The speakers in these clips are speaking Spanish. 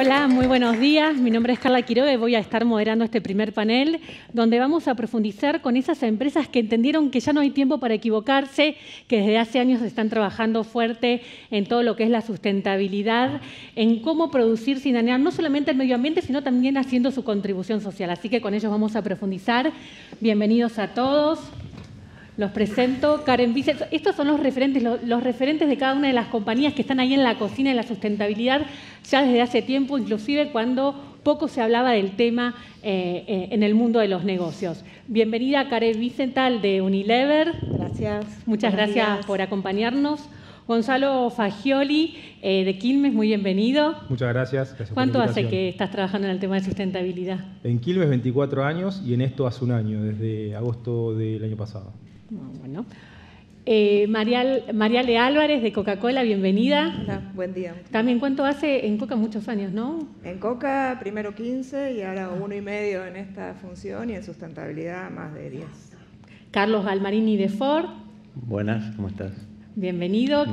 Hola, muy buenos días. Mi nombre es Carla Quiroga y voy a estar moderando este primer panel donde vamos a profundizar con esas empresas que entendieron que ya no hay tiempo para equivocarse, que desde hace años están trabajando fuerte en todo lo que es la sustentabilidad, en cómo producir sin dañar no solamente el medio ambiente, sino también haciendo su contribución social. Así que con ellos vamos a profundizar. Bienvenidos a todos. Los presento, Karen Vicent. Estos son los referentes de cada una de las compañías que están ahí en la cocina de la sustentabilidad ya desde hace tiempo, inclusive cuando poco se hablaba del tema en el mundo de los negocios. Bienvenida Karen Vicental de Unilever. Gracias. Muchas gracias por acompañarnos. Gonzalo Fagioli de Quilmes, muy bienvenido. Muchas gracias. ¿Cuánto hace que estás trabajando en el tema de sustentabilidad? En Quilmes 24 años y en esto hace un año, desde agosto del año pasado. Bueno. Mariale Álvarez de Coca-Cola, bienvenida. Hola, buen día. También, ¿cuánto hace en Coca? Muchos años, ¿no? En Coca primero 15 y ahora 1,5 en esta función y en sustentabilidad más de 10. Carlos Galmarini de Ford. Buenas, ¿cómo estás? Bienvenido.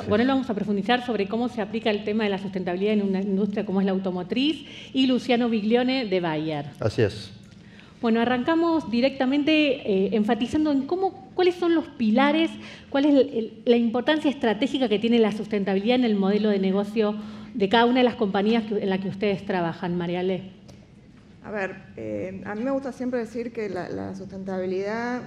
Con él vamos a profundizar sobre cómo se aplica el tema de la sustentabilidad en una industria como es la automotriz. Y Luciano Biglione de Bayer. Así es. Bueno, arrancamos directamente enfatizando en cuáles son los pilares, cuál es la importancia estratégica que tiene la sustentabilidad en el modelo de negocio de cada una de las compañías en las que ustedes trabajan, Mariale. A ver, a mí me gusta siempre decir que la sustentabilidad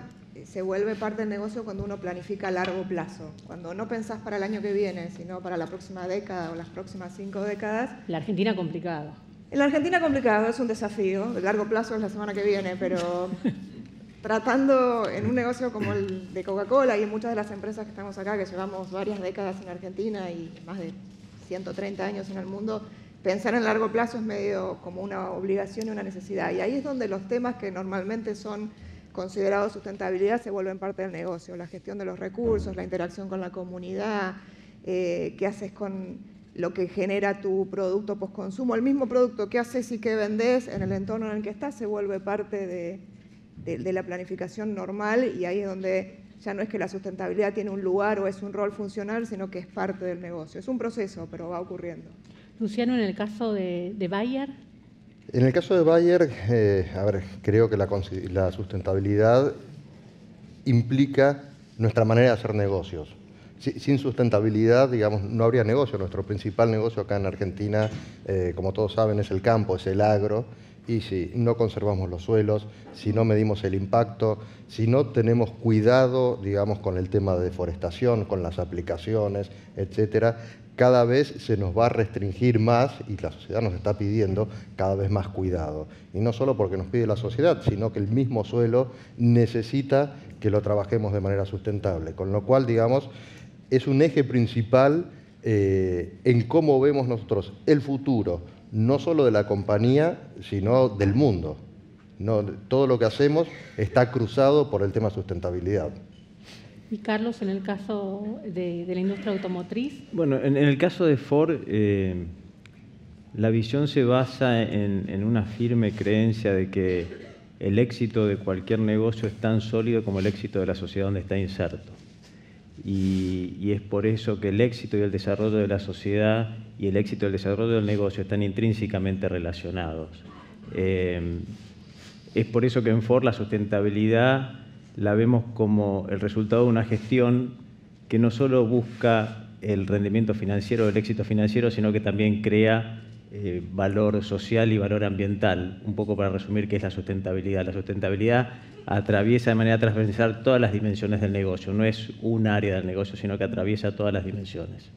se vuelve parte del negocio cuando uno planifica a largo plazo. Cuando no pensás para el año que viene, sino para la próxima década o las próximas 5 décadas. La Argentina complicado. En la Argentina complicado, es un desafío. De largo plazo es la semana que viene, pero tratando en un negocio como el de Coca-Cola y en muchas de las empresas que estamos acá, que llevamos varias décadas en Argentina y más de 130 años en el mundo, pensar en largo plazo es medio como una obligación y una necesidad. Y ahí es donde los temas que normalmente son considerados sustentabilidad se vuelven parte del negocio. La gestión de los recursos, la interacción con la comunidad, qué haces con lo que genera tu producto postconsumo. El mismo producto que haces y que vendés en el entorno en el que estás se vuelve parte de la planificación normal y ahí es donde ya no es que la sustentabilidad tiene un lugar o es un rol funcional, sino que es parte del negocio. Es un proceso, pero va ocurriendo. Luciano, en el caso de Bayer. En el caso de Bayer, creo que la sustentabilidad implica nuestra manera de hacer negocios. Sin sustentabilidad, digamos, no habría negocio. Nuestro principal negocio acá en Argentina, como todos saben, es el campo, es el agro. Y si no conservamos los suelos, si no medimos el impacto, si no tenemos cuidado, digamos, con el tema de deforestación, con las aplicaciones, etcétera, cada vez se nos va a restringir más y la sociedad nos está pidiendo cada vez más cuidado. Y no solo porque nos pide la sociedad, sino que el mismo suelo necesita que lo trabajemos de manera sustentable. Con lo cual, digamos, es un eje principal en cómo vemos nosotros el futuro, no solo de la compañía, sino del mundo. Todo lo que hacemos está cruzado por el tema sustentabilidad. Y Carlos, en el caso de la industria automotriz. Bueno, en el caso de Ford, la visión se basa en una firme creencia de que el éxito de cualquier negocio es tan sólido como el éxito de la sociedad donde está inserto. Y es por eso que el éxito y el desarrollo de la sociedad y el éxito y el desarrollo del negocio están intrínsecamente relacionados. Es por eso que en Ford la sustentabilidad la vemos como el resultado de una gestión que no solo busca el rendimiento financiero, el éxito financiero, sino que también crea valor social y valor ambiental. Un poco para resumir qué es la sustentabilidad. La sustentabilidad atraviesa de manera transversal todas las dimensiones del negocio. No es un área del negocio, sino que atraviesa todas las dimensiones.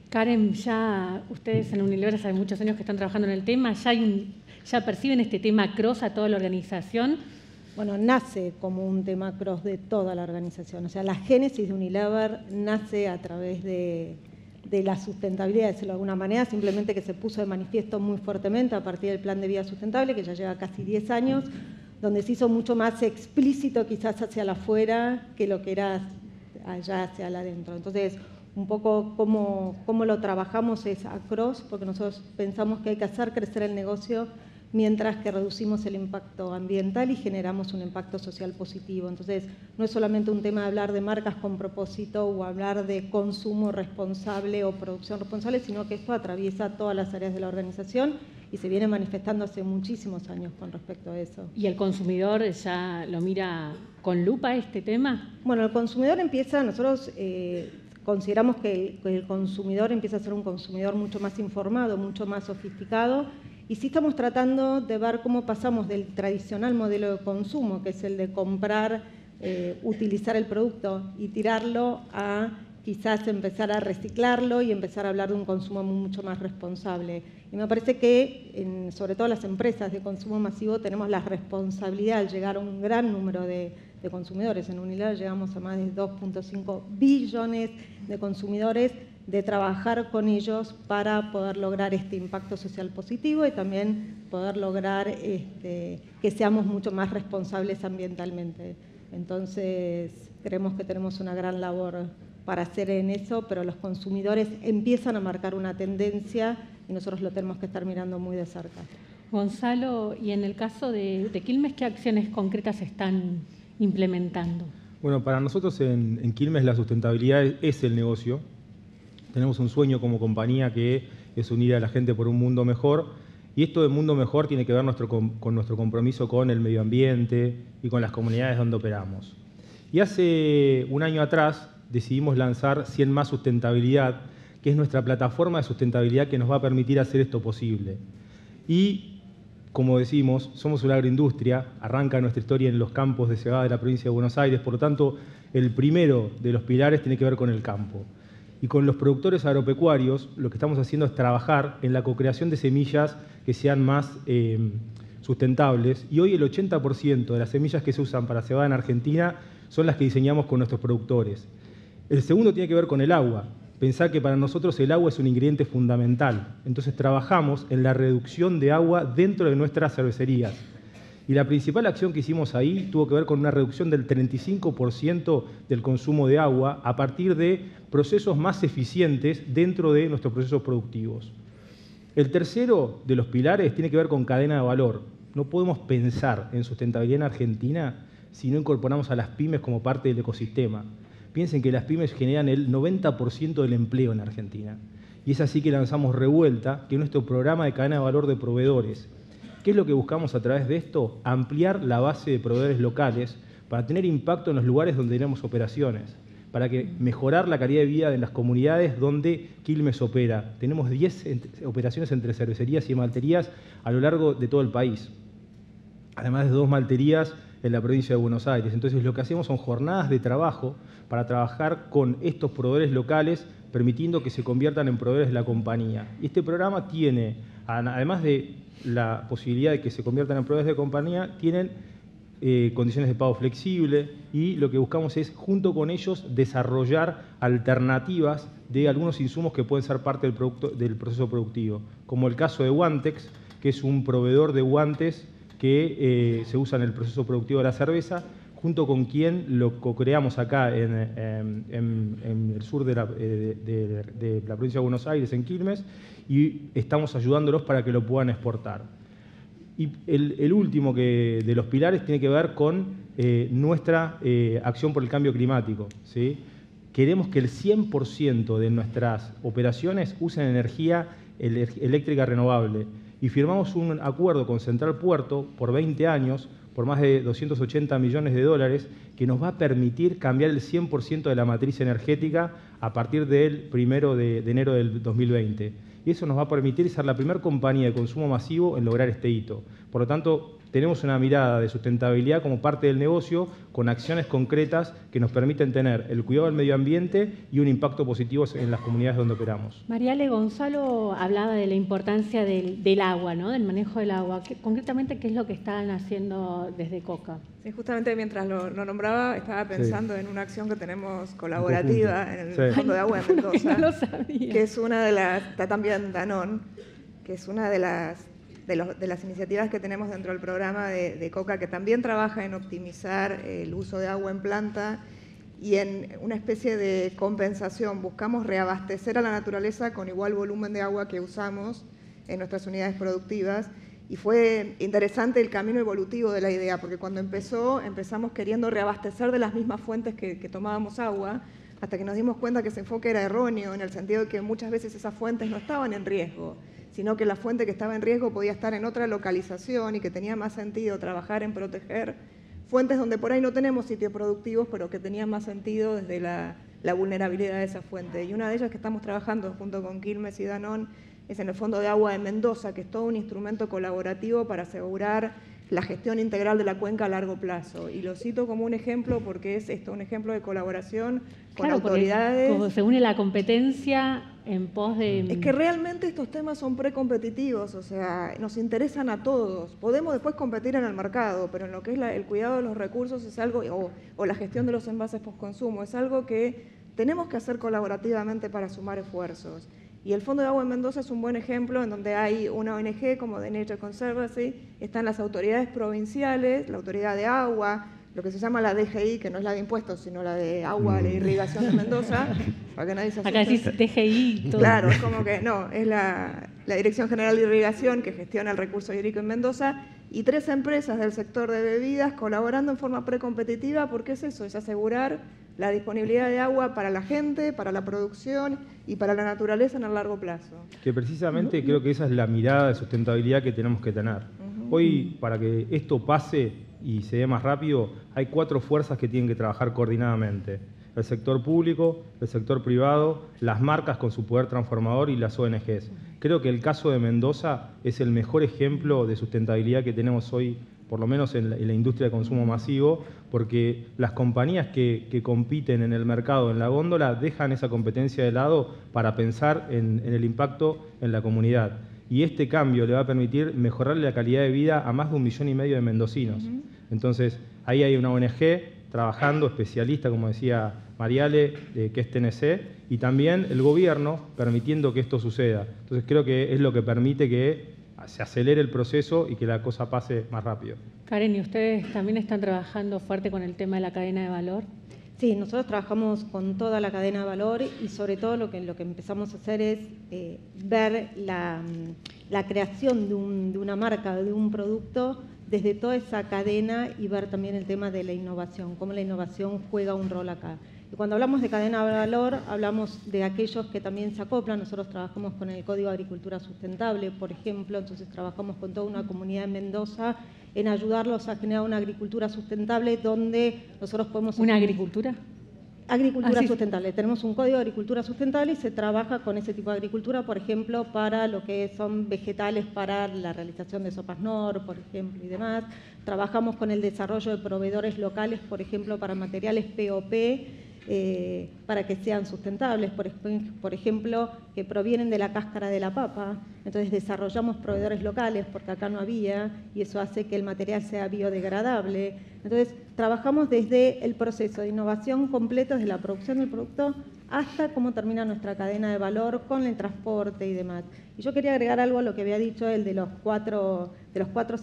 Karen, ya ustedes en Unilever hace muchos años que están trabajando en el tema, ya perciben este tema cross a toda la organización. Bueno, nace como un tema cross de toda la organización. O sea, la génesis de Unilever nace a través de la sustentabilidad, de decirlo de alguna manera, simplemente que se puso de manifiesto muy fuertemente a partir del Plan de Vida Sustentable, que ya lleva casi 10 años, donde se hizo mucho más explícito quizás hacia el afuera que lo que era allá hacia el adentro. Entonces, un poco cómo lo trabajamos es across, porque nosotros pensamos que hay que hacer crecer el negocio mientras que reducimos el impacto ambiental y generamos un impacto social positivo. Entonces, no es solamente un tema de hablar de marcas con propósito o hablar de consumo responsable o producción responsable, sino que esto atraviesa todas las áreas de la organización y se viene manifestando hace muchísimos años con respecto a eso. ¿Y el consumidor ya lo mira con lupa este tema? Bueno, el consumidor empieza, nosotros consideramos que el consumidor empieza a ser un consumidor mucho más informado, mucho más sofisticado, y sí estamos tratando de ver cómo pasamos del tradicional modelo de consumo, que es el de comprar, utilizar el producto y tirarlo, a quizás empezar a reciclarlo y empezar a hablar de un consumo mucho más responsable. Y me parece que, sobre todo las empresas de consumo masivo, tenemos la responsabilidad de llegar a un gran número de consumidores. En Unilever llegamos a más de 2.5 billones de consumidores, de trabajar con ellos para poder lograr este impacto social positivo y también poder lograr que seamos mucho más responsables ambientalmente. Entonces, creemos que tenemos una gran labor para hacer en eso, pero los consumidores empiezan a marcar una tendencia y nosotros lo tenemos que estar mirando muy de cerca. Gonzalo, y en el caso de Quilmes, ¿qué acciones concretas están implementando? Bueno, para nosotros en Quilmes la sustentabilidad es el negocio. Tenemos un sueño como compañía que es unir a la gente por un mundo mejor, y esto de mundo mejor tiene que ver con nuestro compromiso con el medio ambiente y con las comunidades donde operamos. Y hace un año atrás decidimos lanzar 100 Más Sustentabilidad, que es nuestra plataforma de sustentabilidad que nos va a permitir hacer esto posible. Y, como decimos, somos una agroindustria, arranca nuestra historia en los campos de cebada de la provincia de Buenos Aires, por lo tanto, el primero de los pilares tiene que ver con el campo. Y con los productores agropecuarios, lo que estamos haciendo es trabajar en la co-creación de semillas que sean más sustentables. Y hoy el 80% de las semillas que se usan para cebada en Argentina son las que diseñamos con nuestros productores. El segundo tiene que ver con el agua. Pensá que para nosotros el agua es un ingrediente fundamental. Entonces trabajamos en la reducción de agua dentro de nuestras cervecerías. Y la principal acción que hicimos ahí tuvo que ver con una reducción del 35% del consumo de agua a partir de procesos más eficientes dentro de nuestros procesos productivos. El tercero de los pilares tiene que ver con cadena de valor. No podemos pensar en sustentabilidad en Argentina si no incorporamos a las pymes como parte del ecosistema. Piensen que las pymes generan el 90% del empleo en Argentina. Y es así que lanzamos Revuelta, que es nuestro programa de cadena de valor de proveedores. ¿Qué es lo que buscamos a través de esto? Ampliar la base de proveedores locales para tener impacto en los lugares donde tenemos operaciones, para mejorar la calidad de vida de las comunidades donde Quilmes opera. Tenemos 10 operaciones entre cervecerías y malterías a lo largo de todo el país, además de 2 malterías en la provincia de Buenos Aires. Entonces lo que hacemos son jornadas de trabajo para trabajar con estos proveedores locales, permitiendo que se conviertan en proveedores de la compañía. Y este programa tiene, además de la posibilidad de que se conviertan en proveedores de compañía, tienen condiciones de pago flexible, y lo que buscamos es, junto con ellos, desarrollar alternativas de algunos insumos que pueden ser parte del proceso productivo, como el caso de Guantex, que es un proveedor de guantes que se usa en el proceso productivo de la cerveza, junto con quien lo co-creamos acá en el sur de la provincia de Buenos Aires, en Quilmes, y estamos ayudándolos para que lo puedan exportar. Y el último de los pilares tiene que ver con nuestra acción por el cambio climático, ¿sí? Queremos que el 100% de nuestras operaciones usen energía eléctrica renovable, y firmamos un acuerdo con Central Puerto por 20 años, por más de 280 millones de dólares, que nos va a permitir cambiar el 100% de la matriz energética a partir del 1 de enero del 2020. Y eso nos va a permitir ser la primera compañía de consumo masivo en lograr este hito. Por lo tanto, tenemos una mirada de sustentabilidad como parte del negocio, con acciones concretas que nos permiten tener el cuidado del medio ambiente y un impacto positivo en las comunidades donde operamos. Mariale, Gonzalo hablaba de la importancia del agua, ¿no? Del manejo del agua. Concretamente, ¿qué es lo que están haciendo desde Coca? Sí, justamente mientras lo nombraba, estaba pensando en una acción que tenemos colaborativa en el Fondo de Agua de Mendoza, no lo sabía. Que es una de las, está también Danone, que es una de las iniciativas que tenemos dentro del programa de Coca, que también trabaja en optimizar el uso de agua en planta y en una especie de compensación. Buscamos reabastecer a la naturaleza con igual volumen de agua que usamos en nuestras unidades productivas, Y fue interesante el camino evolutivo de la idea, porque cuando empezamos queriendo reabastecer de las mismas fuentes que tomábamos agua, hasta que nos dimos cuenta que ese enfoque era erróneo, en el sentido de que muchas veces esas fuentes no estaban en riesgo, sino que la fuente que estaba en riesgo podía estar en otra localización y que tenía más sentido trabajar en proteger fuentes donde por ahí no tenemos sitios productivos, pero que tenían más sentido desde la vulnerabilidad de esa fuente. Y una de ellas que estamos trabajando junto con Quilmes y Danone es en el Fondo de Agua de Mendoza, que es todo un instrumento colaborativo para asegurar la gestión integral de la cuenca a largo plazo. Y lo cito como un ejemplo porque es esto, un ejemplo de colaboración con autoridades. Como se une la competencia en pos de... Es que realmente estos temas son precompetitivos, o sea, nos interesan a todos. Podemos después competir en el mercado, pero en lo que es el cuidado de los recursos es algo, o la gestión de los envases postconsumo, es algo que tenemos que hacer colaborativamente para sumar esfuerzos. Y el Fondo de Agua en Mendoza es un buen ejemplo en donde hay una ONG como The Nature Conservancy, están las autoridades provinciales, la autoridad de agua, lo que se llama la DGI, que no es la de impuestos, sino la de agua, la irrigación de Mendoza, para que nadie se asuste. Acá decís DGI y todo. Claro, es como que no, es la Dirección General de Irrigación que gestiona el recurso hídrico en Mendoza, y 3 empresas del sector de bebidas colaborando en forma precompetitiva, porque es eso, es asegurar la disponibilidad de agua para la gente, para la producción y para la naturaleza en el largo plazo. Que precisamente creo que esa es la mirada de sustentabilidad que tenemos que tener. Hoy, para que esto pase y se dé más rápido, hay 4 fuerzas que tienen que trabajar coordinadamente. El sector público, el sector privado, las marcas con su poder transformador y las ONGs. Creo que el caso de Mendoza es el mejor ejemplo de sustentabilidad que tenemos hoy, por lo menos en la industria de consumo masivo, porque las compañías que compiten en el mercado, en la góndola, dejan esa competencia de lado para pensar en el impacto en la comunidad. Y este cambio le va a permitir mejorarle la calidad de vida a más de 1,5 millones de mendocinos. Entonces, ahí hay una ONG trabajando, especialista, como decía Mariale, que es TNC, y también el gobierno permitiendo que esto suceda. Entonces, creo que es lo que permite que se acelere el proceso y que la cosa pase más rápido. Karen, ¿y ustedes también están trabajando fuerte con el tema de la cadena de valor? Sí, nosotros trabajamos con toda la cadena de valor y sobre todo lo que empezamos a hacer es ver la creación de una marca, de un producto desde toda esa cadena y ver también el tema de la innovación, cómo la innovación juega un rol acá. Y cuando hablamos de cadena de valor, hablamos de aquellos que también se acoplan. Nosotros trabajamos con el Código de Agricultura Sustentable, por ejemplo, entonces trabajamos con toda una comunidad en Mendoza en ayudarlos a generar una agricultura sustentable donde nosotros podemos... ¿Una agricultura? Agricultura sí. sustentable. Tenemos un Código de Agricultura Sustentable y se trabaja con ese tipo de agricultura, por ejemplo, para lo que son vegetales para la realización de sopas NOR, por ejemplo, y demás. Trabajamos con el desarrollo de proveedores locales, por ejemplo, para materiales POP, para que sean sustentables, por ejemplo, que provienen de la cáscara de la papa. Entonces desarrollamos proveedores locales porque acá no había y eso hace que el material sea biodegradable. Entonces trabajamos desde el proceso de innovación completo, desde la producción del producto hasta cómo termina nuestra cadena de valor con el transporte y demás. Y yo quería agregar algo a lo que había dicho él de los cuatro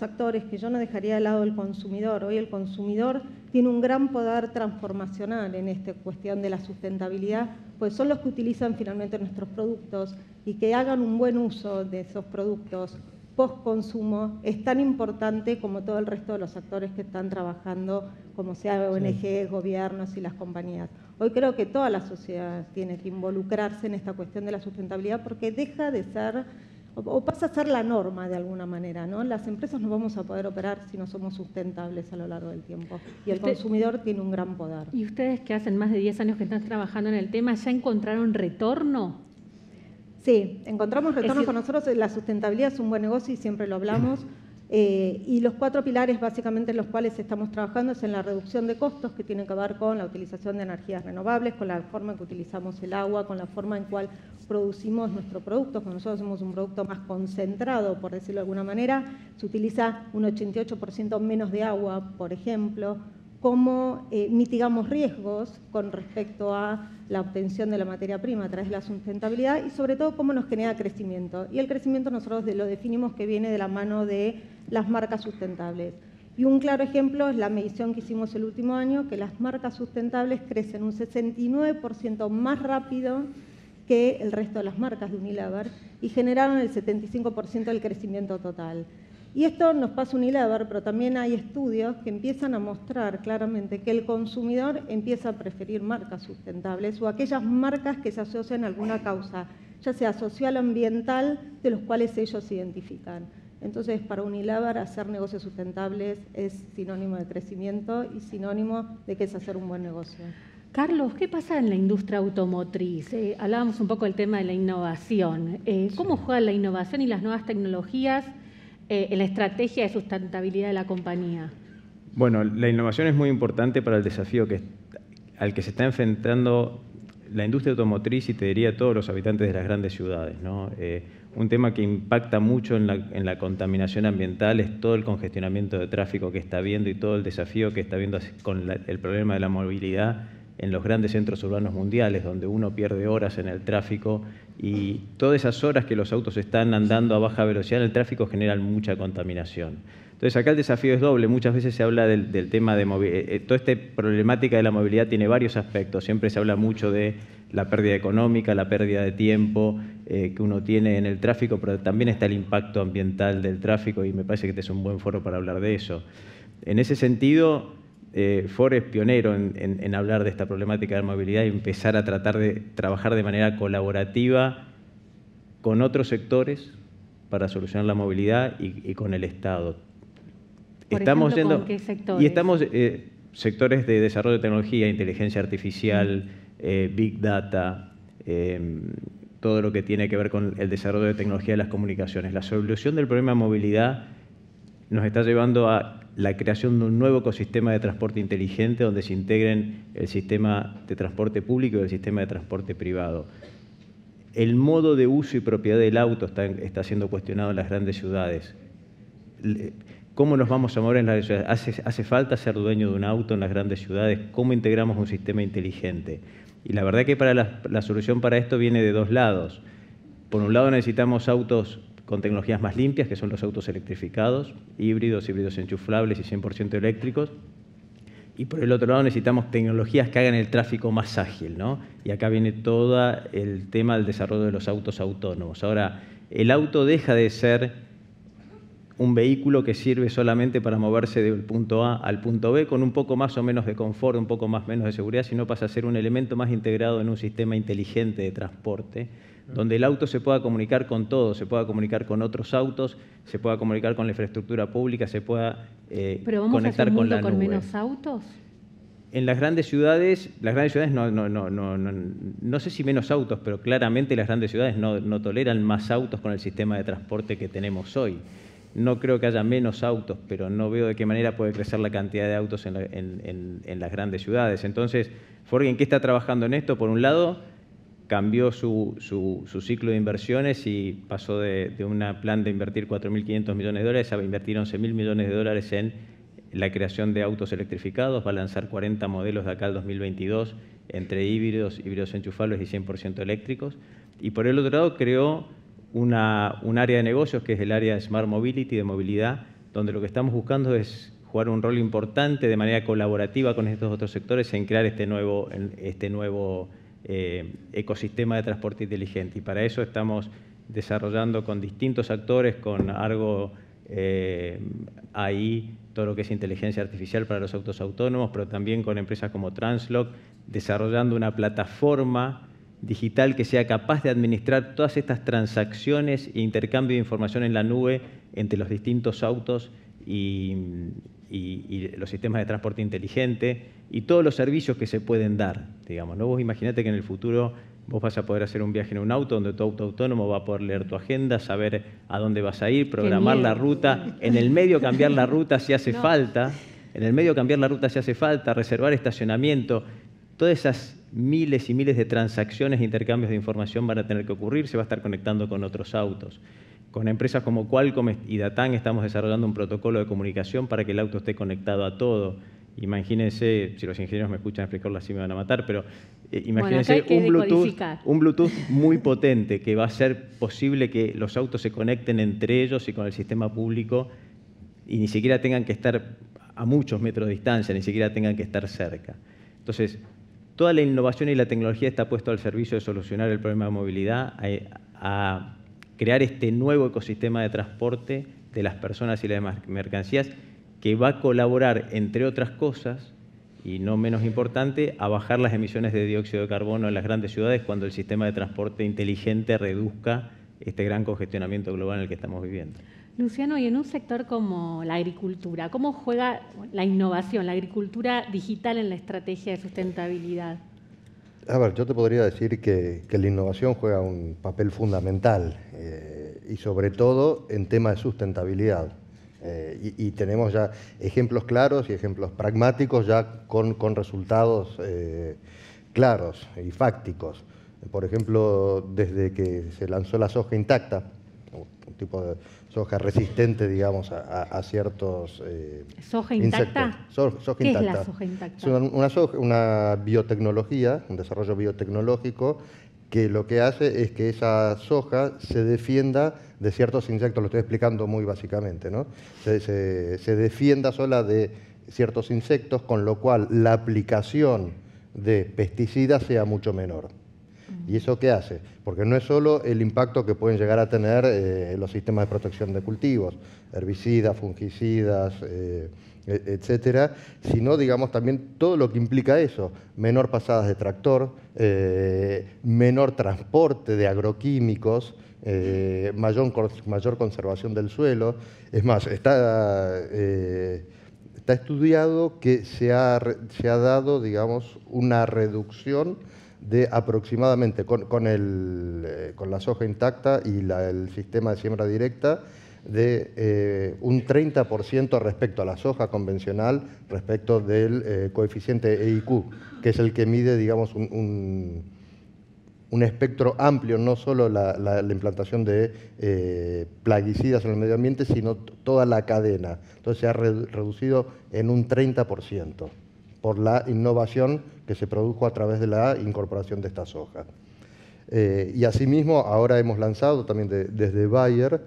actores, que yo no dejaría de lado el consumidor. Hoy el consumidor tiene un gran poder transformacional en esta cuestión de la sustentabilidad, pues son los que utilizan finalmente nuestros productos y que hagan un buen uso de esos productos post-consumo es tan importante como todo el resto de los actores que están trabajando, como sea ONG, gobiernos y las compañías. Hoy creo que toda la sociedad tiene que involucrarse en esta cuestión de la sustentabilidad porque deja de ser, o pasa a ser la norma de alguna manera, ¿no? Las empresas no vamos a poder operar si no somos sustentables a lo largo del tiempo. Y el consumidor tiene un gran poder. ¿Y ustedes que hacen más de 10 años que están trabajando en el tema, ya encontraron retorno? Sí, encontramos retorno con nosotros. La sustentabilidad es un buen negocio y siempre lo hablamos. Y los 4 pilares básicamente en los cuales estamos trabajando es en la reducción de costos, que tiene que ver con la utilización de energías renovables, con la forma en que utilizamos el agua, con la forma en cual producimos nuestro producto. Cuando nosotros hacemos un producto más concentrado, por decirlo de alguna manera, se utiliza un 88% menos de agua, por ejemplo. Cómo mitigamos riesgos con respecto a la obtención de la materia prima a través de la sustentabilidad y sobre todo cómo nos genera crecimiento. Y el crecimiento nosotros lo definimos que viene de la mano de las marcas sustentables. Y un claro ejemplo es la medición que hicimos el último año, que las marcas sustentables crecen un 69% más rápido que el resto de las marcas de Unilever y generaron el 75% del crecimiento total. Y esto nos pasa Unilever, pero también hay estudios que empiezan a mostrar claramente que el consumidor empieza a preferir marcas sustentables o aquellas marcas que se asocian a alguna causa, ya sea social o ambiental, de los cuales ellos se identifican. Entonces, para Unilever, hacer negocios sustentables es sinónimo de crecimiento y sinónimo de que es hacer un buen negocio. Carlos, ¿qué pasa en la industria automotriz? Hablábamos un poco del tema de la innovación. ¿Cómo juega la innovación y las nuevas tecnologías en la estrategia de sustentabilidad de la compañía? Bueno, la innovación es muy importante para el desafío al que se está enfrentando la industria automotriz y te diría todos los habitantes de las grandes ciudades, ¿no? Un tema que impacta mucho en la contaminación ambiental es todo el congestionamiento de tráfico que está habiendo y todo el desafío que está habiendo con el problema de la movilidad en los grandes centros urbanos mundiales, donde uno pierde horas en el tráfico y todas esas horas que los autos están andando a baja velocidad en el tráfico generan mucha contaminación. Entonces acá el desafío es doble, muchas veces se habla del tema de movilidad, toda esta problemática de la movilidad tiene varios aspectos, siempre se habla mucho de la pérdida económica, la pérdida de tiempo que uno tiene en el tráfico, pero también está el impacto ambiental del tráfico y me parece que este es un buen foro para hablar de eso. En ese sentido, Ford es pionero en hablar de esta problemática de la movilidad y empezar a tratar de trabajar de manera colaborativa con otros sectores para solucionar la movilidad y con el Estado. ¿Con qué sectores? Y estamos sectores de desarrollo de tecnología, inteligencia artificial, Big Data, todo lo que tiene que ver con el desarrollo de tecnología de las comunicaciones. La solución del problema de movilidad nos está llevando a la creación de un nuevo ecosistema de transporte inteligente donde se integren el sistema de transporte público y el sistema de transporte privado. El modo de uso y propiedad del auto está siendo cuestionado en las grandes ciudades. ¿Cómo nos vamos a mover en las ciudades? ¿Hace falta ser dueño de un auto en las grandes ciudades? ¿Cómo integramos un sistema inteligente? Y la verdad que la solución para esto viene de dos lados. Por un lado necesitamos autos con tecnologías más limpias, que son los autos electrificados, híbridos enchuflables y 100% eléctricos. Y por el otro lado necesitamos tecnologías que hagan el tráfico más ágil, ¿no? Y acá viene todo el tema del desarrollo de los autos autónomos. Ahora, el auto deja de ser un vehículo que sirve solamente para moverse del punto A al punto B con un poco más o menos de confort, un poco más menos de seguridad, sino pasa a ser un elemento más integrado en un sistema inteligente de transporte, donde el auto se pueda comunicar con todo, se pueda comunicar con otros autos, se pueda comunicar con la infraestructura pública, se pueda conectar con la nube. ¿Pero vamos a hacer un mundo con menos autos? En las grandes ciudades no sé si menos autos, pero claramente las grandes ciudades no toleran más autos con el sistema de transporte que tenemos hoy. No creo que haya menos autos, pero no veo de qué manera puede crecer la cantidad de autos en las grandes ciudades. Entonces, Ford, ¿en qué está trabajando en esto? Por un lado, cambió su ciclo de inversiones y pasó de un plan de invertir 4.500 millones de dólares a invertir 11.000 millones de dólares en la creación de autos electrificados. Va a lanzar 40 modelos de acá al 2022, entre híbridos enchufables y 100% eléctricos. Y por el otro lado, creó un área de negocios que es el área de Smart Mobility, de movilidad, donde lo que estamos buscando es jugar un rol importante de manera colaborativa con estos otros sectores en crear este nuevo ecosistema de transporte inteligente. Y para eso estamos desarrollando con distintos actores, con Argo AI, todo lo que es inteligencia artificial para los autos autónomos, pero también con empresas como Translock, desarrollando una plataforma digital que sea capaz de administrar todas estas transacciones e intercambio de información en la nube entre los distintos autos y los sistemas de transporte inteligente y todos los servicios que se pueden dar, digamos, ¿no? Vos imaginate que en el futuro vos vas a poder hacer un viaje en un auto donde tu auto autónomo va a poder leer tu agenda, saber a dónde vas a ir, programar la ruta, en el medio cambiar la ruta si hace falta, reservar estacionamiento. Todas esas miles y miles de transacciones e intercambios de información van a tener que ocurrir, se va a estar conectando con otros autos. Con empresas como Qualcomm y Datang estamos desarrollando un protocolo de comunicación para que el auto esté conectado a todo. Imagínense, si los ingenieros me escuchan explicarlo así me van a matar, pero imagínense un Bluetooth muy potente que va a hacer posible que los autos se conecten entre ellos y con el sistema público y ni siquiera tengan que estar a muchos metros de distancia, ni siquiera tengan que estar cerca. Entonces, toda la innovación y la tecnología está puesto al servicio de solucionar el problema de movilidad, a crear este nuevo ecosistema de transporte de las personas y las mercancías, que va a colaborar, entre otras cosas, y no menos importante, a bajar las emisiones de dióxido de carbono en las grandes ciudades cuando el sistema de transporte inteligente reduzca este gran congestionamiento global en el que estamos viviendo. Luciano, y en un sector como la agricultura, ¿cómo juega la innovación, la agricultura digital en la estrategia de sustentabilidad? A ver, yo te podría decir que la innovación juega un papel fundamental y sobre todo en temas de sustentabilidad. Y tenemos ya ejemplos claros y ejemplos pragmáticos ya con resultados claros y fácticos. Por ejemplo, desde que se lanzó la soja intacta, un tipo de soja resistente, digamos, a ciertos ¿Soja intacta? insectos. Soja ¿Qué intacta. es la soja intacta? Es una biotecnología, un desarrollo biotecnológico que lo que hace es que esa soja se defienda de ciertos insectos, lo estoy explicando muy básicamente, ¿no? Se defienda sola de ciertos insectos, con lo cual la aplicación de pesticidas sea mucho menor. ¿Y eso qué hace? Porque no es solo el impacto que pueden llegar a tener los sistemas de protección de cultivos, herbicidas, fungicidas, etcétera, sino, digamos, también todo lo que implica eso: menor pasadas de tractor, menor transporte de agroquímicos, mayor conservación del suelo. Es más, está estudiado que se ha dado, digamos, una reducción de aproximadamente, con la soja intacta y el sistema de siembra directa, de un 30% respecto a la soja convencional, respecto del coeficiente EIQ, que es el que mide, digamos, un espectro amplio, no solo la implantación de plaguicidas en el medio ambiente, sino toda la cadena. Entonces se ha reducido en un 30% por la innovación que se produjo a través de la incorporación de esta soja. Y asimismo, ahora hemos lanzado también desde Bayer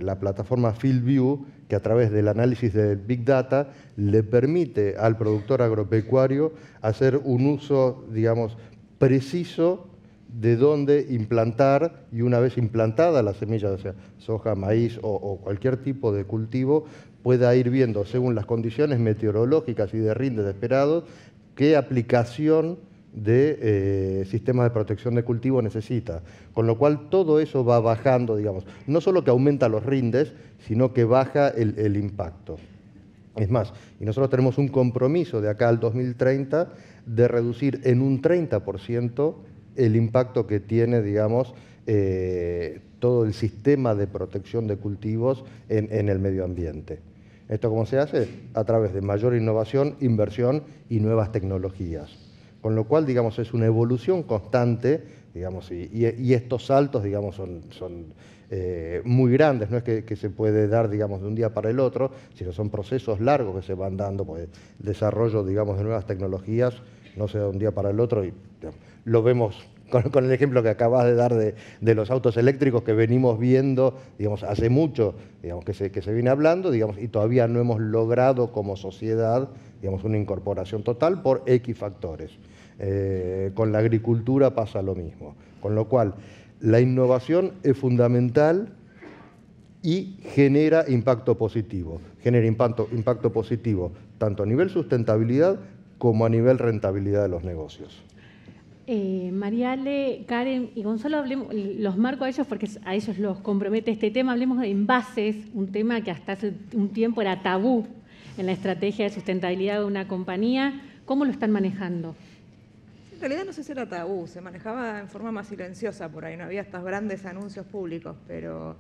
la plataforma FieldView, que a través del análisis del Big Data le permite al productor agropecuario hacer un uso, digamos, preciso de dónde implantar, y una vez implantada la semilla, o sea, soja, maíz o cualquier tipo de cultivo, pueda ir viendo, según las condiciones meteorológicas y de rindes esperados, qué aplicación de sistemas de protección de cultivo necesita. Con lo cual todo eso va bajando, digamos, no solo que aumenta los rindes, sino que baja el impacto. Es más, y nosotros tenemos un compromiso de acá al 2030 de reducir en un 30% el impacto que tiene, digamos, todo el sistema de protección de cultivos en el medio ambiente. ¿Esto cómo se hace? A través de mayor innovación, inversión y nuevas tecnologías. Con lo cual, digamos, es una evolución constante, digamos, y estos saltos, digamos, son muy grandes. No es que se puede dar, digamos, de un día para el otro, sino son procesos largos que se van dando, pues, el desarrollo, digamos, de nuevas tecnologías no se da de un día para el otro, y digamos, lo vemos con el ejemplo que acabas de dar de los autos eléctricos, que venimos viendo, digamos, hace mucho, digamos, que se viene hablando, digamos, y todavía no hemos logrado como sociedad, digamos, una incorporación total por X factores. Con la agricultura pasa lo mismo. Con lo cual, la innovación es fundamental y genera impacto positivo. Genera impacto positivo tanto a nivel sustentabilidad como a nivel rentabilidad de los negocios. Mariale, Karen y Gonzalo, hablemos, los marco a ellos porque a ellos los compromete este tema. Hablemos de envases, un tema que hasta hace un tiempo era tabú en la estrategia de sustentabilidad de una compañía. ¿Cómo lo están manejando? En realidad no sé si era tabú, se manejaba en forma más silenciosa por ahí, no había estos grandes anuncios públicos, pero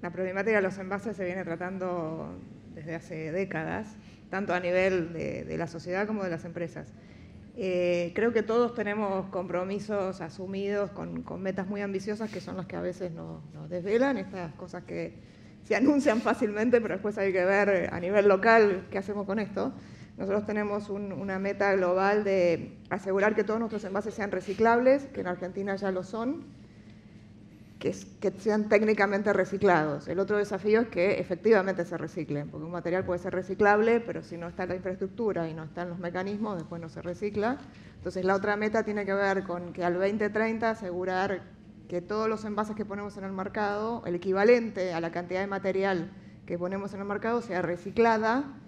la problemática de los envases se viene tratando desde hace décadas, tanto a nivel de la sociedad como de las empresas. Creo que todos tenemos compromisos asumidos con metas muy ambiciosas, que son las que a veces nos desvelan, estas cosas que se anuncian fácilmente, pero después hay que ver a nivel local qué hacemos con esto. Nosotros tenemos una meta global de asegurar que todos nuestros envases sean reciclables, que en Argentina ya lo son, que sean técnicamente reciclados. El otro desafío es que efectivamente se reciclen, porque un material puede ser reciclable, pero si no está en la infraestructura y no están los mecanismos, después no se recicla. Entonces la otra meta tiene que ver con que al 2030 asegurar que todos los envases que ponemos en el mercado, el equivalente a la cantidad de material que ponemos en el mercado sea reciclada,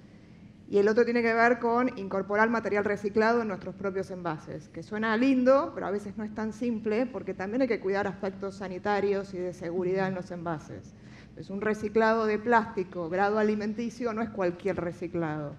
y el otro tiene que ver con incorporar material reciclado en nuestros propios envases, que suena lindo, pero a veces no es tan simple, porque también hay que cuidar aspectos sanitarios y de seguridad en los envases. Entonces, un reciclado de plástico, grado alimenticio, no es cualquier reciclado.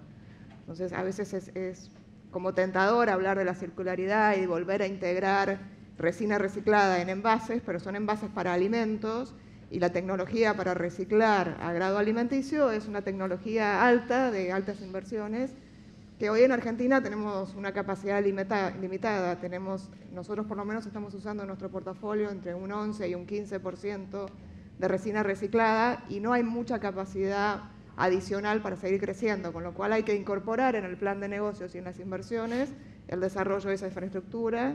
Entonces, a veces es como tentador hablar de la circularidad y volver a integrar resina reciclada en envases, pero son envases para alimentos, y la tecnología para reciclar a grado alimenticio es una tecnología alta, de altas inversiones, que hoy en Argentina tenemos una capacidad limitada. Nosotros por lo menos estamos usando en nuestro portafolio entre un 11 y un 15% de resina reciclada, y no hay mucha capacidad adicional para seguir creciendo, con lo cual hay que incorporar en el plan de negocios y en las inversiones el desarrollo de esa infraestructura,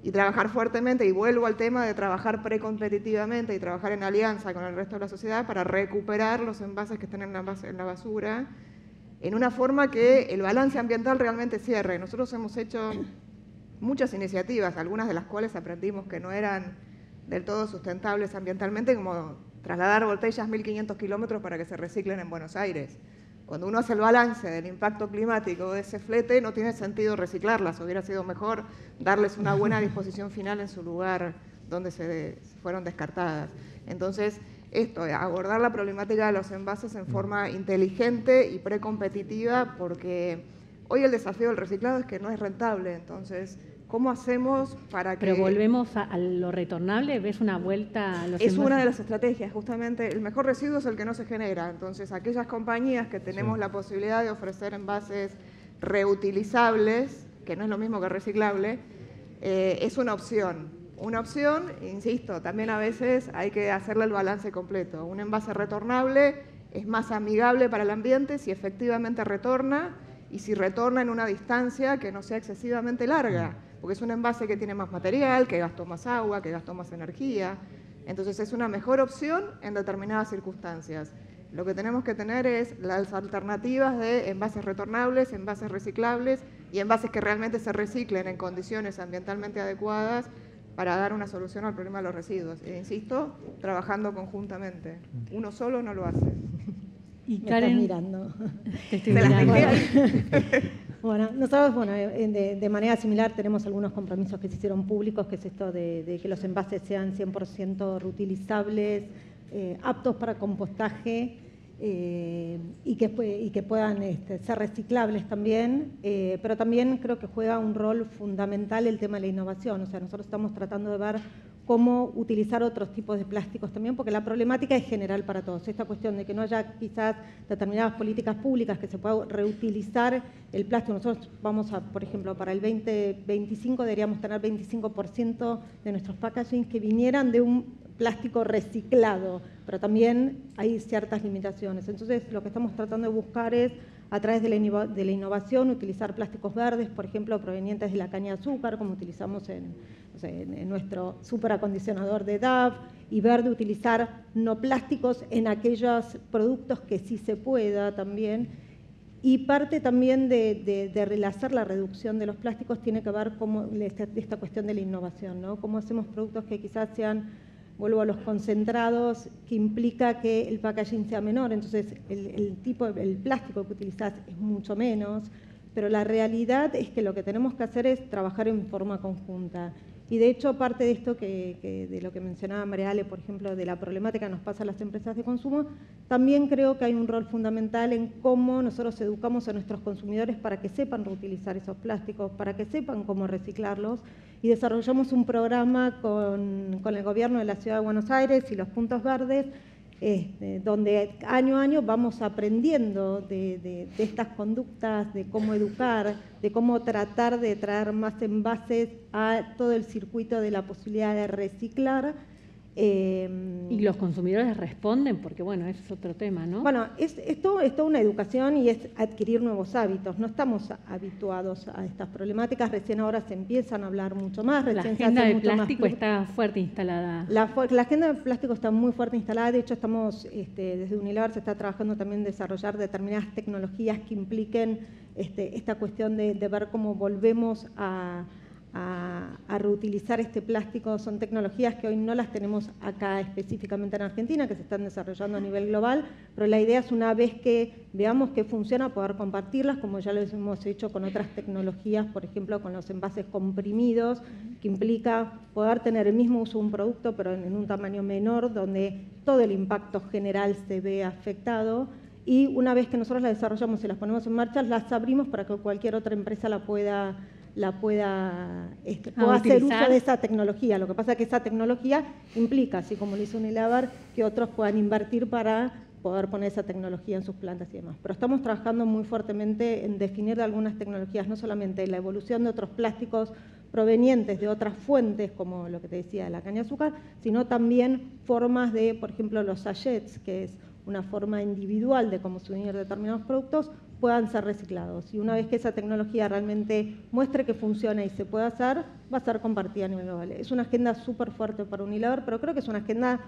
y trabajar fuertemente, y vuelvo al tema de trabajar precompetitivamente y trabajar en alianza con el resto de la sociedad para recuperar los envases que están en la basura, en una forma que el balance ambiental realmente cierre. Nosotros hemos hecho muchas iniciativas, algunas de las cuales aprendimos que no eran del todo sustentables ambientalmente, como trasladar botellas 1.500 kilómetros para que se reciclen en Buenos Aires. Cuando uno hace el balance del impacto climático de ese flete, no tiene sentido reciclarlas. Hubiera sido mejor darles una buena disposición final en su lugar donde se fueron descartadas. Entonces, abordar la problemática de los envases en forma inteligente y precompetitiva, porque hoy el desafío del reciclado es que no es rentable. Entonces, ¿cómo hacemos para que...? Pero volvemos a lo retornable, ¿ves una vuelta a los Es envases? una de las estrategias, justamente. El mejor residuo es el que no se genera. Entonces, aquellas compañías que tenemos la posibilidad de ofrecer envases reutilizables, que no es lo mismo que reciclable, es una opción. Una opción, insisto, también a veces hay que hacerle el balance completo. Un envase retornable es más amigable para el ambiente si efectivamente retorna, y si retorna en una distancia que no sea excesivamente larga, porque es un envase que tiene más material, que gastó más agua, que gastó más energía. Entonces es una mejor opción en determinadas circunstancias. Lo que tenemos que tener es las alternativas de envases retornables, envases reciclables y envases que realmente se reciclen en condiciones ambientalmente adecuadas para dar una solución al problema de los residuos. E insisto, trabajando conjuntamente. Uno solo no lo hace. Y Me Karen, estás mirando. te estoy Se las mirando. dejé ahí. Bueno, nosotros de manera similar tenemos algunos compromisos que se hicieron públicos, que es esto de que los envases sean 100% reutilizables, aptos para compostaje, y que puedan ser reciclables también, pero también creo que juega un rol fundamental el tema de la innovación. O sea, nosotros estamos tratando de ver cómo utilizar otros tipos de plásticos también, porque la problemática es general para todos. Esta cuestión de que no haya quizás determinadas políticas públicas que se pueda reutilizar el plástico. Nosotros vamos a, por ejemplo, para el 2025 deberíamos tener 25% de nuestros packaging que vinieran de un plástico reciclado, pero también hay ciertas limitaciones. Entonces, lo que estamos tratando de buscar es, a través de la innovación, utilizar plásticos verdes, por ejemplo, provenientes de la caña de azúcar, como utilizamos en nuestro superacondicionador de DAF, y ver de utilizar no plásticos en aquellos productos que sí se pueda también. Y parte también de hacer la reducción de los plásticos tiene que ver con esta cuestión de la innovación, ¿no? Cómo hacemos productos que quizás sean, vuelvo a los concentrados, que implica que el packaging sea menor. Entonces, el plástico que utilizás es mucho menos, pero la realidad es que lo que tenemos que hacer es trabajar en forma conjunta. Y de hecho, parte de esto de lo que mencionaba María Ale, por ejemplo, de la problemática que nos pasa a las empresas de consumo, también creo que hay un rol fundamental en cómo nosotros educamos a nuestros consumidores para que sepan reutilizar esos plásticos, para que sepan cómo reciclarlos, y desarrollamos un programa con el gobierno de la Ciudad de Buenos Aires y los puntos verdes, donde año a año vamos aprendiendo de estas conductas, de cómo educar, de cómo tratar de traer más envases a todo el circuito de la posibilidad de reciclar. Y los consumidores responden, porque bueno, ese es otro tema, ¿no? Bueno, esto es toda una educación y es adquirir nuevos hábitos. No estamos habituados a estas problemáticas, recién ahora se empiezan a hablar mucho más. La Recién agenda de plástico está fuerte instalada. La agenda de plástico está muy fuerte instalada. De hecho, estamos desde Unilever se está trabajando también en desarrollar determinadas tecnologías que impliquen esta cuestión de ver cómo volvemos a a reutilizar este plástico. Son tecnologías que hoy no las tenemos acá específicamente en Argentina, que se están desarrollando a nivel global, pero la idea es, una vez que veamos que funciona, poder compartirlas, como ya lo hemos hecho con otras tecnologías, por ejemplo, con los envases comprimidos, que implica poder tener el mismo uso de un producto, pero en un tamaño menor, donde todo el impacto general se ve afectado. Y una vez que nosotros las desarrollamos y las ponemos en marcha, las abrimos para que cualquier otra empresa pueda hacer uso de esa tecnología. Lo que pasa es que esa tecnología implica, así como lo hizo Unilever, que otros puedan invertir para poder poner esa tecnología en sus plantas y demás. Pero estamos trabajando muy fuertemente en definir algunas tecnologías, no solamente la evolución de otros plásticos provenientes de otras fuentes, como lo que te decía de la caña de azúcar, sino también formas de, por ejemplo, los sachets, que es una forma individual de consumir determinados productos, puedan ser reciclados. Y una vez que esa tecnología realmente muestre que funciona y se puede hacer, va a ser compartida a nivel global. Es una agenda súper fuerte para Unilever, pero creo que es una agenda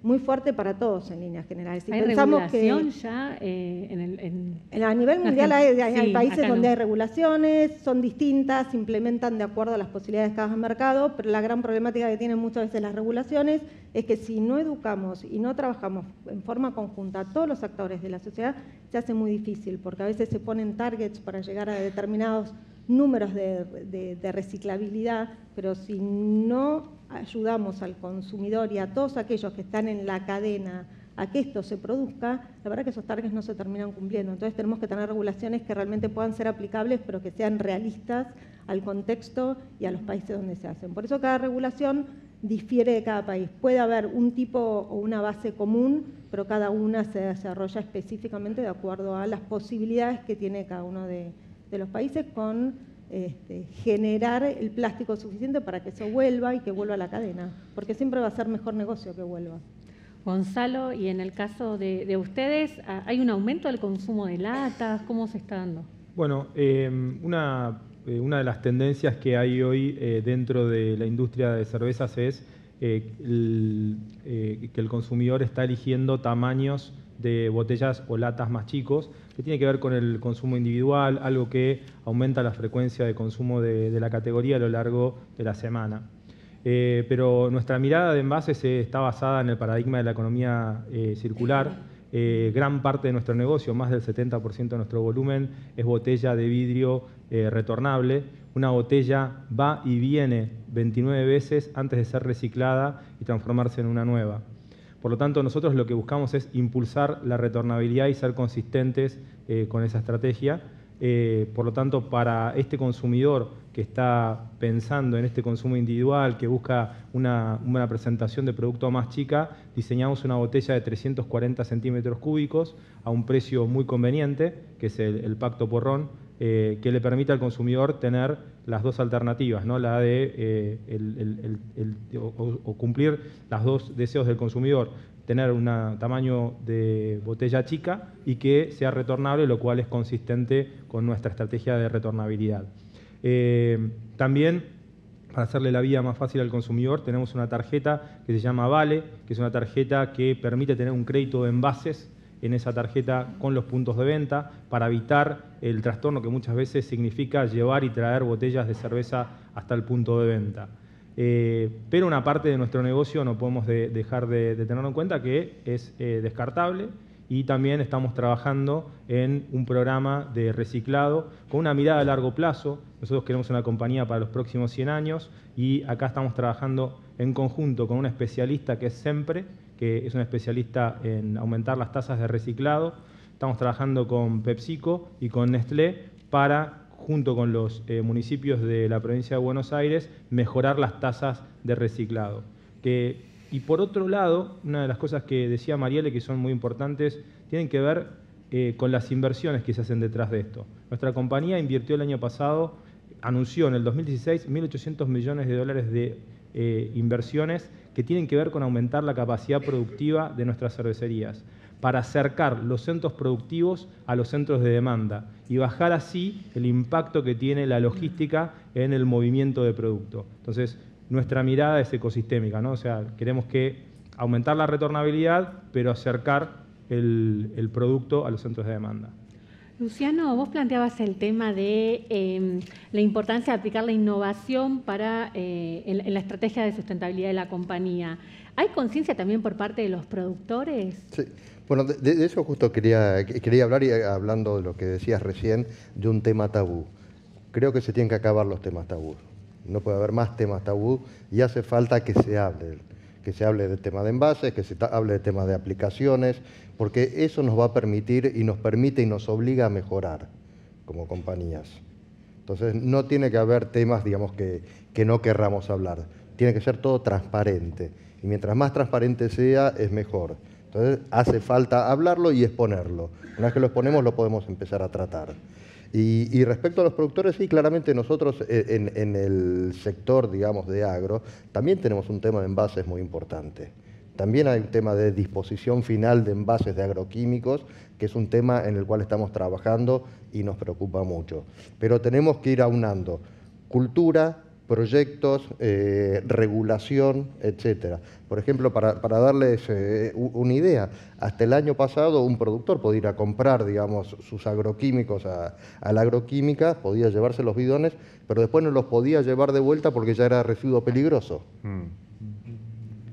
muy fuerte para todos en líneas generales. Si ¿Hay pensamos regulación que ya a nivel mundial hay países donde no. hay regulaciones, son distintas, se implementan de acuerdo a las posibilidades de cada mercado, pero la gran problemática que tienen muchas veces las regulaciones es que si no educamos y no trabajamos en forma conjunta a todos los actores de la sociedad, se hace muy difícil, porque a veces se ponen targets para llegar a determinados números de reciclabilidad, pero si no ayudamos al consumidor y a todos aquellos que están en la cadena a que esto se produzca, la verdad que esos targets no se terminan cumpliendo. Entonces tenemos que tener regulaciones que realmente puedan ser aplicables, pero que sean realistas al contexto y a los países donde se hacen. Por eso cada regulación difiere de cada país. Puede haber un tipo o una base común, pero cada una se desarrolla específicamente de acuerdo a las posibilidades que tiene cada uno de los países con generar el plástico suficiente para que eso vuelva y que vuelva a la cadena, porque siempre va a ser mejor negocio que vuelva. Gonzalo, y en el caso de ustedes, ¿hay un aumento del consumo de latas? ¿Cómo se está dando? Bueno, una de las tendencias que hay hoy dentro de la industria de cervezas es que el consumidor está eligiendo tamaños de botellas o latas más chicos, que tiene que ver con el consumo individual, algo que aumenta la frecuencia de consumo de la categoría a lo largo de la semana. Pero nuestra mirada de envases está basada en el paradigma de la economía circular. Gran parte de nuestro negocio, más del 70% de nuestro volumen, es botella de vidrio retornable. Una botella va y viene 29 veces antes de ser reciclada y transformarse en una nueva. Por lo tanto, nosotros lo que buscamos es impulsar la retornabilidad y ser consistentes con esa estrategia. Por lo tanto, para este consumidor que está pensando en este consumo individual, que busca una presentación de producto más chica, diseñamos una botella de 340 centímetros cúbicos a un precio muy conveniente, que es el Pacto Porrón, que le permite al consumidor tener las dos alternativas, ¿no? La de cumplir los dos deseos del consumidor, tener un tamaño de botella chica y que sea retornable, lo cual es consistente con nuestra estrategia de retornabilidad. También, para hacerle la vida más fácil al consumidor, tenemos una tarjeta que se llama Vale, que es una tarjeta que permite tener un crédito de envases en esa tarjeta con los puntos de venta para evitar el trastorno que muchas veces significa llevar y traer botellas de cerveza hasta el punto de venta. Pero una parte de nuestro negocio no podemos dejar de tenerlo en cuenta, que es descartable, y también estamos trabajando en un programa de reciclado con una mirada a largo plazo. Nosotros queremos una compañía para los próximos 100 años y acá estamos trabajando en conjunto con una especialista que es Sempre, que es una especialista en aumentar las tasas de reciclado. Estamos trabajando con PepsiCo y con Nestlé para, junto con los municipios de la provincia de Buenos Aires, mejorar las tasas de reciclado. Y por otro lado, una de las cosas que decía Marielle, que son muy importantes, tienen que ver con las inversiones que se hacen detrás de esto. Nuestra compañía invirtió el año pasado, anunció en el 2016 1.800 millones de dólares de inversiones que tienen que ver con aumentar la capacidad productiva de nuestras cervecerías, para acercar los centros productivos a los centros de demanda y bajar así el impacto que tiene la logística en el movimiento de producto. Entonces, nuestra mirada es ecosistémica, ¿no? O sea, queremos aumentar la retornabilidad, pero acercar el producto a los centros de demanda. Luciano, vos planteabas el tema de la importancia de aplicar la innovación en la estrategia de sustentabilidad de la compañía. ¿Hay conciencia también por parte de los productores? Sí. Bueno, de eso justo quería hablar, y hablando de lo que decías recién, de un tema tabú. Creo que se tienen que acabar los temas tabú. No puede haber más temas tabú y hace falta que se hable del tema de envases, que se hable del tema de aplicaciones, porque eso nos va a permitir y nos permite y nos obliga a mejorar como compañías. Entonces, no tiene que haber temas, digamos, que no querramos hablar. Tiene que ser todo transparente. Y mientras más transparente sea, es mejor. Entonces, hace falta hablarlo y exponerlo. Una vez que lo exponemos, lo podemos empezar a tratar. Y respecto a los productores, sí, claramente nosotros en el sector, digamos, de agro, también tenemos un tema de envases muy importante. También hay un tema de disposición final de envases de agroquímicos, que es un tema en el cual estamos trabajando y nos preocupa mucho. Pero tenemos que ir aunando cultura, proyectos, regulación, etcétera. Por ejemplo, para darles una idea, hasta el año pasado un productor podía ir a comprar, digamos, sus agroquímicos a la agroquímica, podía llevarse los bidones, pero después no los podía llevar de vuelta porque ya era residuo peligroso.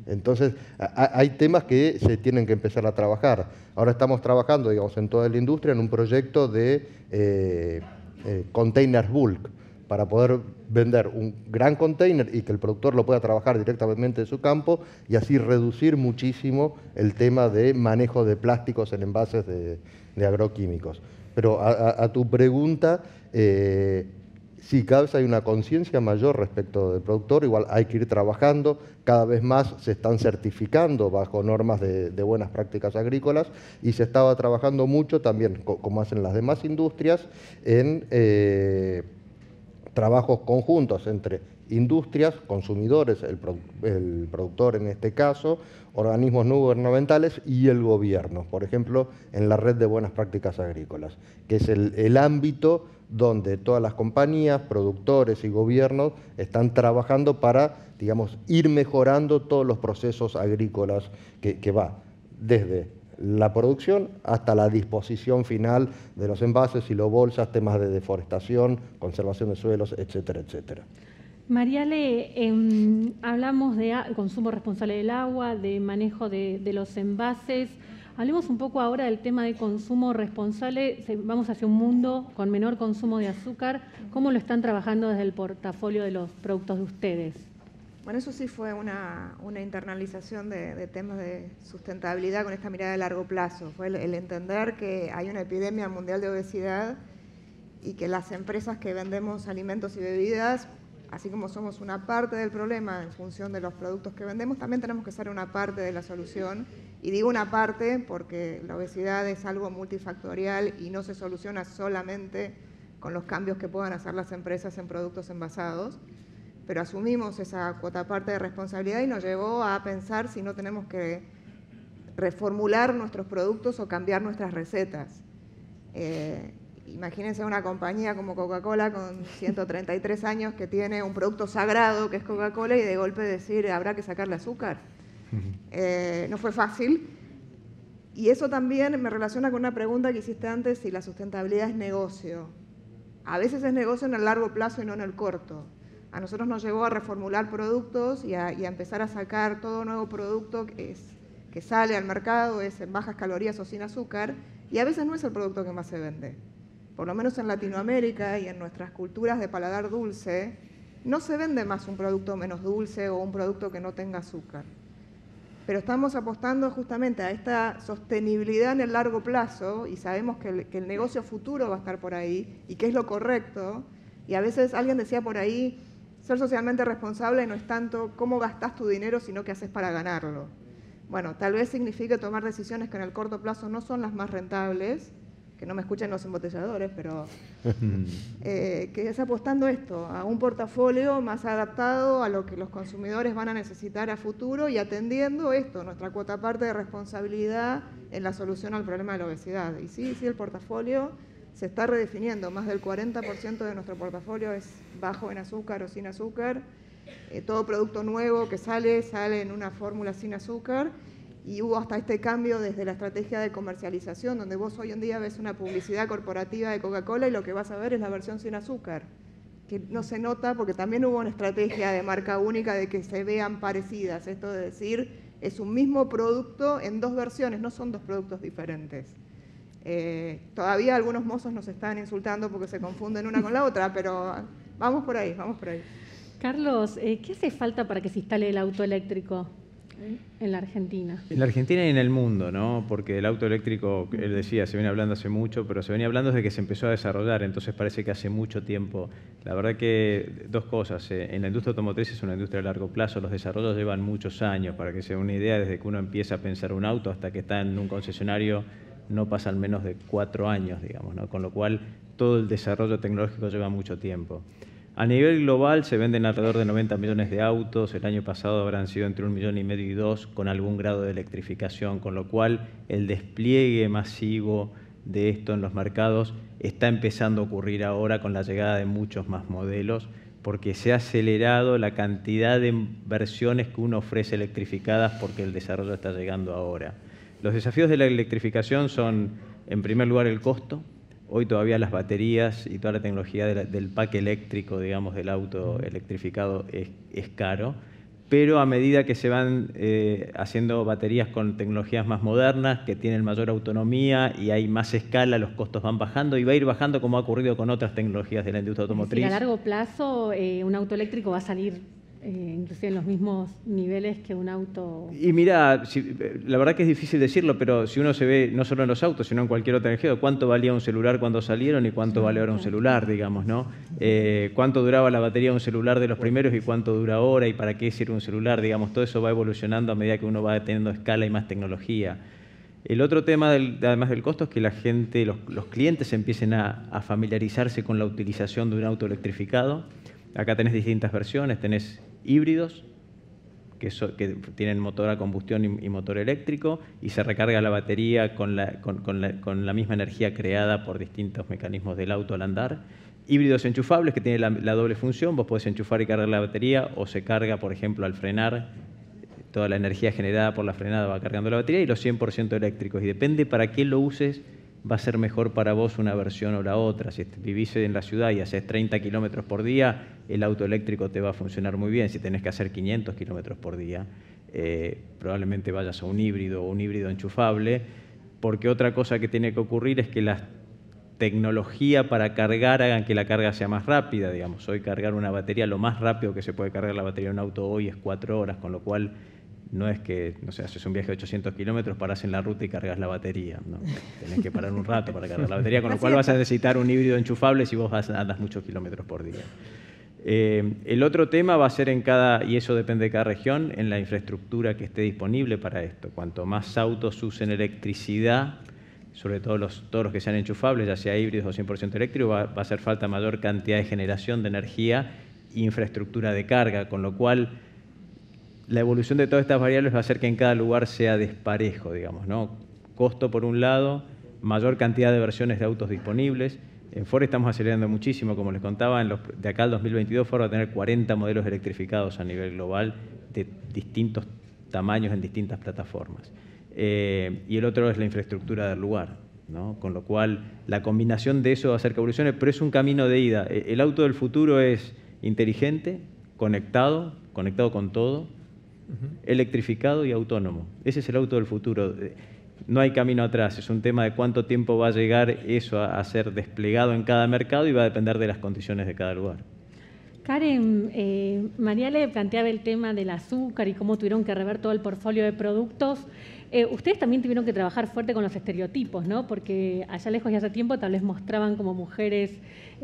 Entonces, hay temas que se tienen que empezar a trabajar. Ahora estamos trabajando, digamos, en toda la industria en un proyecto de containers bulk, para poder vender un gran container y que el productor lo pueda trabajar directamente en su campo y así reducir muchísimo el tema de manejo de plásticos en envases de agroquímicos. Pero a tu pregunta, sí, cada vez hay una conciencia mayor respecto del productor, igual hay que ir trabajando, cada vez más se están certificando bajo normas de buenas prácticas agrícolas y se estaba trabajando mucho también, como hacen las demás industrias, en trabajos conjuntos entre industrias, consumidores, el productor en este caso, organismos no gubernamentales y el gobierno, por ejemplo, en la red de buenas prácticas agrícolas, que es el ámbito donde todas las compañías, productores y gobiernos están trabajando para, digamos, ir mejorando todos los procesos agrícolas que va desde la producción hasta la disposición final de los envases y los bolsas, temas de deforestación, conservación de suelos, etcétera, etcétera. Mariale, hablamos de consumo responsable del agua, de manejo de los envases. Hablemos un poco ahora del tema de consumo responsable. Vamos hacia un mundo con menor consumo de azúcar. ¿Cómo lo están trabajando desde el portafolio de los productos de ustedes? Bueno, eso sí fue una internalización de temas de sustentabilidad con esta mirada de largo plazo. Fue el entender que hay una epidemia mundial de obesidad y que las empresas que vendemos alimentos y bebidas, así como somos una parte del problema en función de los productos que vendemos, también tenemos que ser una parte de la solución. Y digo una parte porque la obesidad es algo multifactorial y no se soluciona solamente con los cambios que puedan hacer las empresas en productos envasados. Pero asumimos esa cuota parte de responsabilidad y nos llevó a pensar si no tenemos que reformular nuestros productos o cambiar nuestras recetas. Imagínense una compañía como Coca-Cola con 133 años que tiene un producto sagrado que es Coca-Cola y de golpe decir habrá que sacarle azúcar. No fue fácil. Y eso también me relaciona con una pregunta que hiciste antes, si la sustentabilidad es negocio. A veces es negocio en el largo plazo y no en el corto. A nosotros nos llevó a reformular productos y a empezar a sacar todo nuevo producto que sale al mercado, es en bajas calorías o sin azúcar, y a veces no es el producto que más se vende. Por lo menos en Latinoamérica y en nuestras culturas de paladar dulce, no se vende más un producto menos dulce o un producto que no tenga azúcar. Pero estamos apostando justamente a esta sostenibilidad en el largo plazo y sabemos que el negocio futuro va a estar por ahí y que es lo correcto. Y a veces alguien decía por ahí, ser socialmente responsable no es tanto cómo gastás tu dinero, sino qué haces para ganarlo. Bueno, tal vez signifique tomar decisiones que en el corto plazo no son las más rentables, que no me escuchen los embotelladores, pero que es apostando esto, a un portafolio más adaptado a lo que los consumidores van a necesitar a futuro y atendiendo esto, nuestra cuota parte de responsabilidad en la solución al problema de la obesidad. Y sí, el portafolio se está redefiniendo, más del 40% de nuestro portafolio es bajo en azúcar o sin azúcar, todo producto nuevo que sale en una fórmula sin azúcar Y hubo hasta este cambio desde la estrategia de comercialización, donde vos hoy en día ves una publicidad corporativa de Coca-Cola y lo que vas a ver es la versión sin azúcar, que no se nota porque también hubo una estrategia de marca única de que se vean parecidas. Esto de decir, es un mismo producto en dos versiones, no son dos productos diferentes. Todavía algunos mozos nos están insultando porque se confunden una con la otra, pero vamos por ahí, vamos por ahí. Carlos, ¿qué hace falta para que se instale el auto eléctrico en la Argentina? En la Argentina y en el mundo, ¿no? Porque el auto eléctrico, él decía, se viene hablando hace mucho, pero se venía hablando desde que se empezó a desarrollar, entonces parece que hace mucho tiempo. La verdad que dos cosas, en la industria automotriz es una industria de largo plazo, los desarrollos llevan muchos años, para que se dé una idea, desde que uno empieza a pensar un auto hasta que está en un concesionario no pasan menos de 4 años, digamos, ¿no? Con lo cual todo el desarrollo tecnológico lleva mucho tiempo. A nivel global se venden alrededor de 90 millones de autos, el año pasado habrán sido entre 1,5 millones y 2 con algún grado de electrificación, con lo cual el despliegue masivo de esto en los mercados está empezando a ocurrir ahora con la llegada de muchos más modelos, porque se ha acelerado la cantidad de versiones que uno ofrece electrificadas porque el desarrollo está llegando ahora. Los desafíos de la electrificación son, en primer lugar, el costo. Hoy todavía las baterías y toda la tecnología del pack eléctrico, digamos, del auto electrificado es caro, pero a medida que se van haciendo baterías con tecnologías más modernas, que tienen mayor autonomía y hay más escala, los costos van bajando y va a ir bajando como ha ocurrido con otras tecnologías de la industria automotriz. Es decir, a largo plazo un auto eléctrico va a salir inclusive en los mismos niveles que un auto. Y mira, la verdad que es difícil decirlo, pero si uno se ve no solo en los autos, sino en cualquier otra energía, cuánto valía un celular cuando salieron y cuánto vale ahora un celular, digamos, ¿no? Cuánto duraba la batería de un celular de los primeros y cuánto dura ahora y para qué sirve un celular, digamos, todo eso va evolucionando a medida que uno va teniendo escala y más tecnología. El otro tema, además del costo, es que la gente, los clientes empiecen a familiarizarse con la utilización de un auto electrificado. Acá tenés distintas versiones, tenés híbridos, que tienen motor a combustión y motor eléctrico, y se recarga la batería con la misma energía creada por distintos mecanismos del auto al andar. Híbridos enchufables, que tienen la doble función, vos podés enchufar y cargar la batería, o se carga, por ejemplo, al frenar, toda la energía generada por la frenada va cargando la batería, y los 100% eléctricos. Y depende para qué lo uses, va a ser mejor para vos una versión o la otra. Si vivís en la ciudad y haces 30 kilómetros por día, el auto eléctrico te va a funcionar muy bien. Si tenés que hacer 500 kilómetros por día, probablemente vayas a un híbrido o un híbrido enchufable, porque otra cosa que tiene que ocurrir es que la tecnología para cargar hagan que la carga sea más rápida. Digamos, hoy cargar una batería, lo más rápido que se puede cargar la batería de un auto hoy es 4 horas, con lo cual no es que, no sé, haces un viaje de 800 kilómetros, parás en la ruta y cargas la batería, ¿no? Tenés que parar un rato para cargar la batería, con lo cual vas a necesitar un híbrido enchufable si vos andas muchos kilómetros por día. El otro tema va a ser y eso depende de cada región, en la infraestructura que esté disponible para esto. Cuanto más autos usen electricidad, sobre todo todos los que sean enchufables, ya sea híbridos o 100% eléctricos, va a hacer falta mayor cantidad de generación de energía e infraestructura de carga, con lo cual la evolución de todas estas variables va a hacer que en cada lugar sea desparejo, digamos, ¿no? Costo por un lado, mayor cantidad de versiones de autos disponibles. En Ford estamos acelerando muchísimo, como les contaba, de acá al 2022 Ford va a tener 40 modelos electrificados a nivel global de distintos tamaños en distintas plataformas. Y el otro es la infraestructura del lugar, ¿no? Con lo cual la combinación de eso va a hacer que evolucione, pero es un camino de ida. El auto del futuro es inteligente, conectado con todo, electrificado y autónomo. Ese es el auto del futuro. No hay camino atrás, es un tema de cuánto tiempo va a llegar eso a ser desplegado en cada mercado y va a depender de las condiciones de cada lugar. Karen, Mariale planteaba el tema del azúcar y cómo tuvieron que rever todo el portfolio de productos. Ustedes también tuvieron que trabajar fuerte con los estereotipos, ¿no? Porque allá lejos y hace tiempo tal vez mostraban como mujeres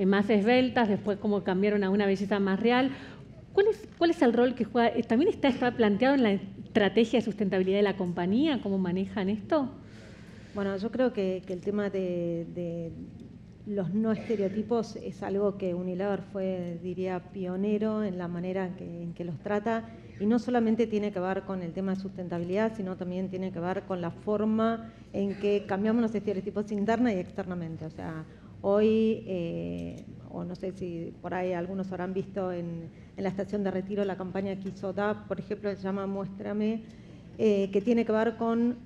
más esbeltas, después como cambiaron a una belleza más real. ¿Cuál es el rol que juega? ¿También está planteado en la estrategia de sustentabilidad de la compañía? ¿Cómo manejan esto? Bueno, yo creo que el tema de los no estereotipos es algo que Unilever fue, diría, pionero en la manera en que los trata, y no solamente tiene que ver con el tema de sustentabilidad, sino también tiene que ver con la forma en que cambiamos los estereotipos interna y externamente. O sea, hoy, o no sé si por ahí algunos habrán visto en la estación de Retiro la campaña que hizo DAP, por ejemplo, se llama Muéstrame, que tiene que ver con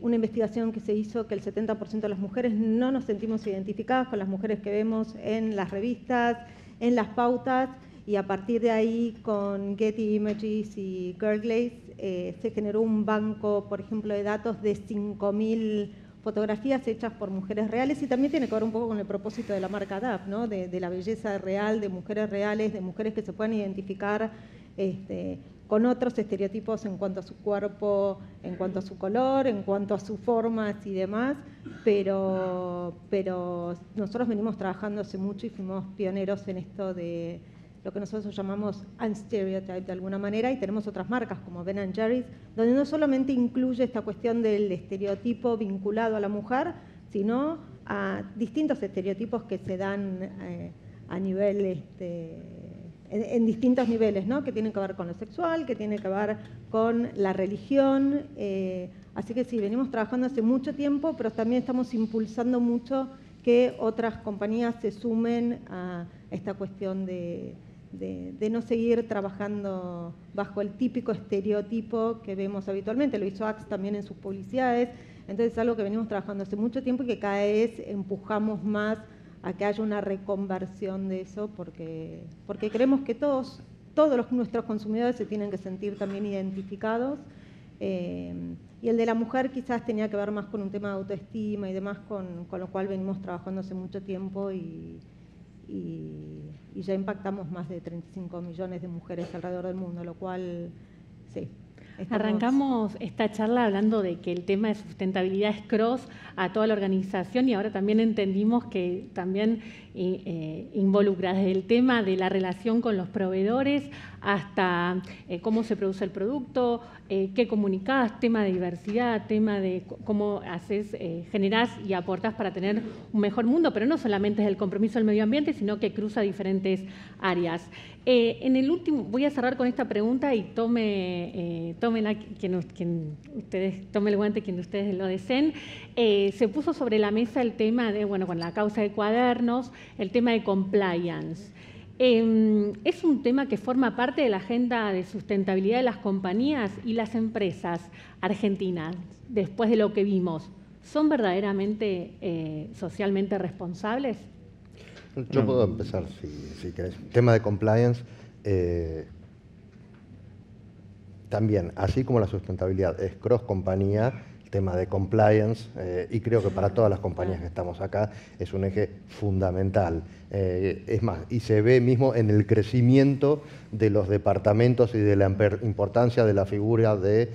una investigación que se hizo que el 70% de las mujeres no nos sentimos identificadas con las mujeres que vemos en las revistas, en las pautas, y a partir de ahí con Getty Images y Girl Glaze se generó un banco, por ejemplo, de datos de 5.000 fotografías hechas por mujeres reales, y también tiene que ver un poco con el propósito de la marca DAP, ¿no? De la belleza real, de mujeres reales, de mujeres que se puedan identificar con otros estereotipos en cuanto a su cuerpo, en cuanto a su color, en cuanto a sus formas y demás, pero nosotros venimos trabajando hace mucho y fuimos pioneros en esto de lo que nosotros llamamos unstereotype de alguna manera, y tenemos otras marcas como Ben & Jerry's, donde no solamente incluye esta cuestión del estereotipo vinculado a la mujer, sino a distintos estereotipos que se dan a nivel en distintos niveles, ¿no? Que tienen que ver con lo sexual, que tienen que ver con la religión. Así que sí, venimos trabajando hace mucho tiempo, pero también estamos impulsando mucho que otras compañías se sumen a esta cuestión de no seguir trabajando bajo el típico estereotipo que vemos habitualmente. Lo hizo Axe también en sus publicidades. Entonces es algo que venimos trabajando hace mucho tiempo y que cada vez empujamos más a que haya una reconversión de eso, porque creemos que todos nuestros consumidores se tienen que sentir también identificados. Y el de la mujer quizás tenía que ver más con un tema de autoestima y demás, con lo cual venimos trabajando hace mucho tiempo y ya impactamos más de 35 millones de mujeres alrededor del mundo, lo cual, sí. Arrancamos esta charla hablando de que el tema de sustentabilidad es cross a toda la organización, y ahora también entendimos que también involucra desde el tema de la relación con los proveedores hasta cómo se produce el producto, qué comunicás, tema de diversidad, tema de cómo haces, generás y aportás para tener un mejor mundo, pero no solamente es el compromiso del medio ambiente, sino que cruza diferentes áreas. En el último, voy a cerrar con esta pregunta y tómela tome el guante quien ustedes lo deseen. Se puso sobre la mesa el tema de, bueno, con la causa de Cuadernos, el tema de compliance. Es un tema que forma parte de la agenda de sustentabilidad de las compañías y las empresas argentinas, después de lo que vimos. ¿Son verdaderamente socialmente responsables? Yo puedo empezar, si querés. Tema de compliance, también, así como la sustentabilidad es cross compañía, el tema de compliance, y creo que para todas las compañías que estamos acá, es un eje fundamental. Es más, y se ve mismo en el crecimiento de los departamentos y de la importancia de la figura del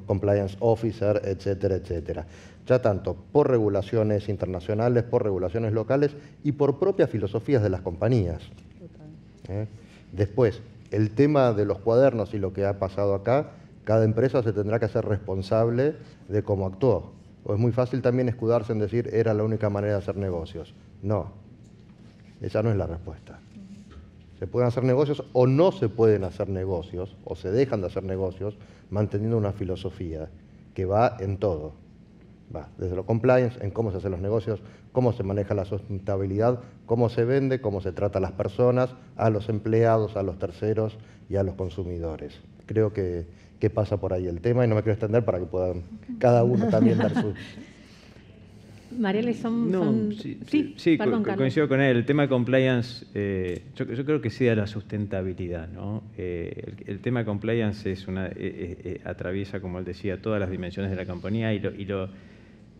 compliance officer, etcétera, etcétera. Ya tanto por regulaciones internacionales, por regulaciones locales y por propias filosofías de las compañías. Después, el tema de los cuadernos y lo que ha pasado acá, cada empresa se tendrá que hacer responsable de cómo actuó. O es muy fácil también escudarse en decir era la única manera de hacer negocios. No, esa no es la respuesta. Se pueden hacer negocios o no se pueden hacer negocios, o se dejan de hacer negocios manteniendo una filosofía que va en todo. Va desde lo compliance, en cómo se hacen los negocios, cómo se maneja la sustentabilidad, cómo se vende, cómo se trata a las personas, a los empleados, a los terceros y a los consumidores. Creo que pasa por ahí el tema y no me quiero extender para que puedan cada uno también dar su... Mariela, perdón, coincido con él. El tema de compliance, yo creo que sí a la sustentabilidad, ¿no? El tema de compliance atraviesa, como él decía, todas las dimensiones de la compañía y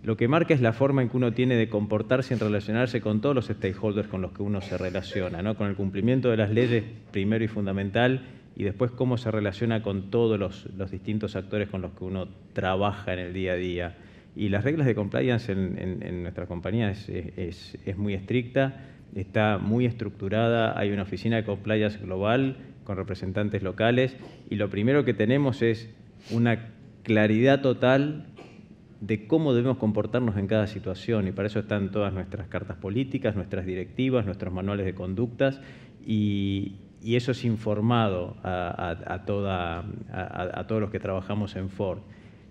lo que marca es la forma en que uno tiene de comportarse y en relacionarse con todos los stakeholders con los que uno se relaciona, ¿no? Con el cumplimiento de las leyes primero y fundamental, y después cómo se relaciona con todos los distintos actores con los que uno trabaja en el día a día. Y las reglas de compliance en nuestra compañía es muy estricta, está muy estructurada, hay una oficina de compliance global con representantes locales, y lo primero que tenemos es una claridad total de cómo debemos comportarnos en cada situación, y para eso están todas nuestras cartas políticas, nuestras directivas, nuestros manuales de conductas, y eso es informado a todos los que trabajamos en Ford.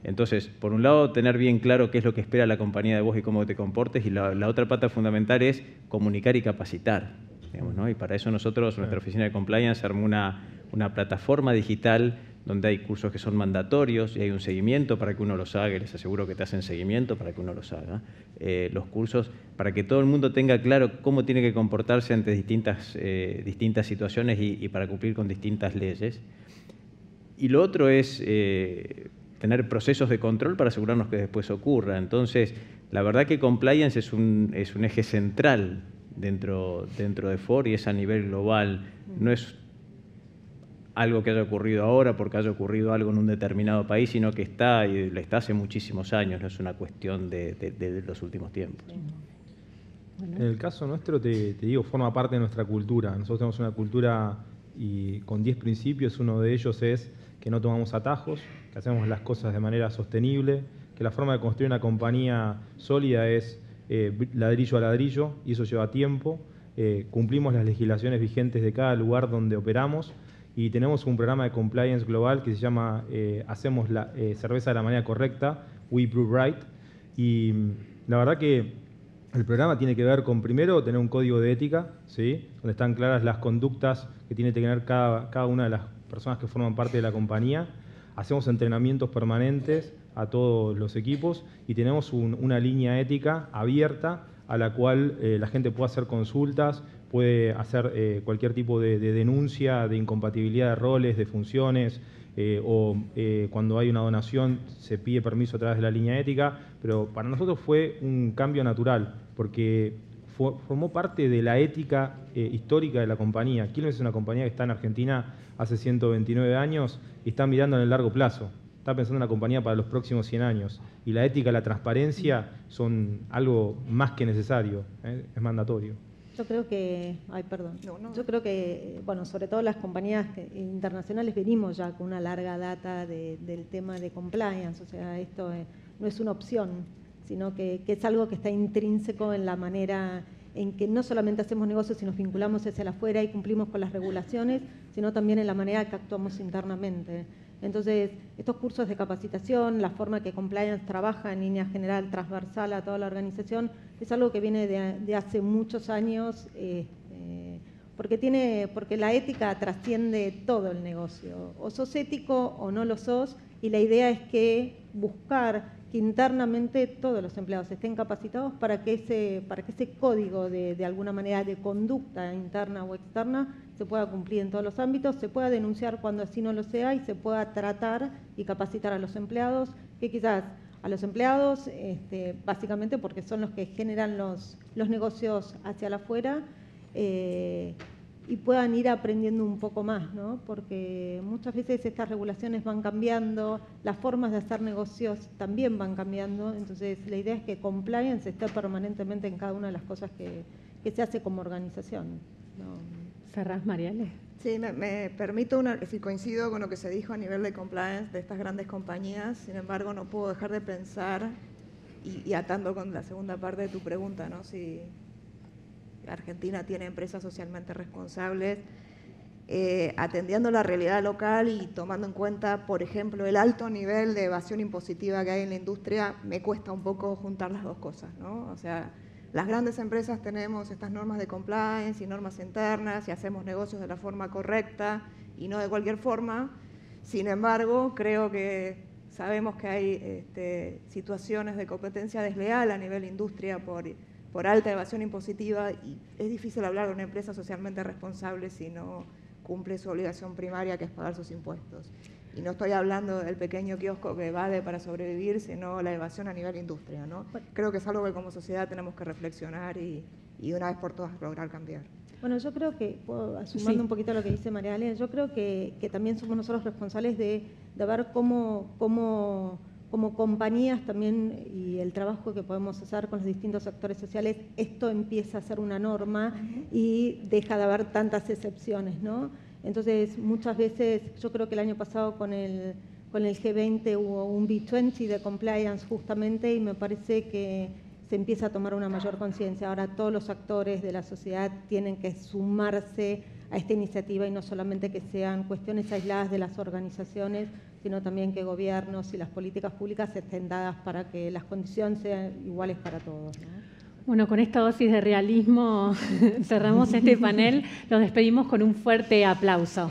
Entonces, por un lado, tener bien claro qué es lo que espera la compañía de vos y cómo te comportes, y la otra pata fundamental es comunicar y capacitar, digamos, ¿no? Y para eso nosotros, nuestra oficina de compliance, armó una plataforma digital donde hay cursos que son mandatorios y hay un seguimiento para que uno los haga, y les aseguro que te hacen seguimiento para que uno los haga. Los cursos para que todo el mundo tenga claro cómo tiene que comportarse ante distintas situaciones y para cumplir con distintas leyes. Y lo otro es tener procesos de control para asegurarnos que después ocurra. Entonces, la verdad que compliance es un eje central dentro de Ford y es a nivel global. No es algo que haya ocurrido ahora porque haya ocurrido algo en un determinado país, sino que está y lo está hace muchísimos años, no es una cuestión de los últimos tiempos. En el caso nuestro, te digo, forma parte de nuestra cultura. Nosotros tenemos una cultura y con 10 principios. Uno de ellos es que no tomamos atajos, que hacemos las cosas de manera sostenible, que la forma de construir una compañía sólida es ladrillo a ladrillo, y eso lleva tiempo. Cumplimos las legislaciones vigentes de cada lugar donde operamos, y tenemos un programa de compliance global que se llama Hacemos la cerveza de la manera correcta, We Brew Right. Y la verdad que el programa tiene que ver con, primero, tener un código de ética, ¿sí?, donde están claras las conductas que tiene que tener cada una de las personas que forman parte de la compañía. Hacemos entrenamientos permanentes a todos los equipos y tenemos una línea ética abierta a la cual la gente puede hacer consultas, puede hacer cualquier tipo de denuncia de incompatibilidad de roles, de funciones, o cuando hay una donación se pide permiso a través de la línea ética, pero para nosotros fue un cambio natural, porque formó parte de la ética histórica de la compañía. Quilmes es una compañía que está en Argentina hace 129 años y está mirando en el largo plazo. Está pensando en una compañía para los próximos 100 años. Y la ética y la transparencia son algo más que necesario, es mandatorio. Yo creo que, yo creo que, bueno, sobre todo las compañías internacionales venimos ya con una larga data del tema de compliance, o sea, esto no es una opción, sino que es algo que está intrínseco en la manera en que no solamente hacemos negocios y nos vinculamos hacia afuera y cumplimos con las regulaciones, sino también en la manera que actuamos internamente. Entonces, estos cursos de capacitación, la forma que compliance trabaja en línea general, transversal a toda la organización, es algo que viene de hace muchos años, porque la ética trasciende todo el negocio. O sos ético o no lo sos, y la idea es que buscar que internamente todos los empleados estén capacitados para que ese código de alguna manera de conducta interna o externa se pueda cumplir en todos los ámbitos, se pueda denunciar cuando así no lo sea y se pueda tratar y capacitar a los empleados, que quizás a los empleados, básicamente porque son los que generan los negocios hacia afuera, y puedan ir aprendiendo un poco más, ¿no? Porque muchas veces estas regulaciones van cambiando, las formas de hacer negocios también van cambiando, entonces la idea es que compliance esté permanentemente en cada una de las cosas que se hace como organización, ¿no? ¿Cerrás, Mariale? Sí, me permito, si coincido con lo que se dijo a nivel de compliance de estas grandes compañías, sin embargo no puedo dejar de pensar, y atando con la segunda parte de tu pregunta, ¿no? Si Argentina tiene empresas socialmente responsables, atendiendo la realidad local y tomando en cuenta, por ejemplo, el alto nivel de evasión impositiva que hay en la industria, me cuesta un poco juntar las dos cosas, ¿no? O sea, las grandes empresas tenemos estas normas de compliance y normas internas y hacemos negocios de la forma correcta y no de cualquier forma. Sin embargo, creo que sabemos que hay situaciones de competencia desleal a nivel industria por alta evasión impositiva, y es difícil hablar de una empresa socialmente responsable si no cumple su obligación primaria, que es pagar sus impuestos. Y no estoy hablando del pequeño kiosco que evade para sobrevivir, sino la evasión a nivel industria, ¿no? Creo que es algo que como sociedad tenemos que reflexionar y de una vez por todas lograr cambiar. Bueno, yo creo que, sumando un poquito a lo que dice Mariale, yo creo que también somos nosotros responsables de ver cómo como compañías también, y el trabajo que podemos hacer con los distintos actores sociales, esto empieza a ser una norma y deja de haber tantas excepciones, ¿no? Entonces, muchas veces, yo creo que el año pasado con el G20 hubo un B20 de compliance justamente, y me parece que se empieza a tomar una mayor conciencia. Ahora todos los actores de la sociedad tienen que sumarse a esta iniciativa, y no solamente que sean cuestiones aisladas de las organizaciones, sino también que gobiernos y las políticas públicas estén dadas para que las condiciones sean iguales para todos, ¿no? Bueno, con esta dosis de realismo cerramos este panel. Los despedimos con un fuerte aplauso.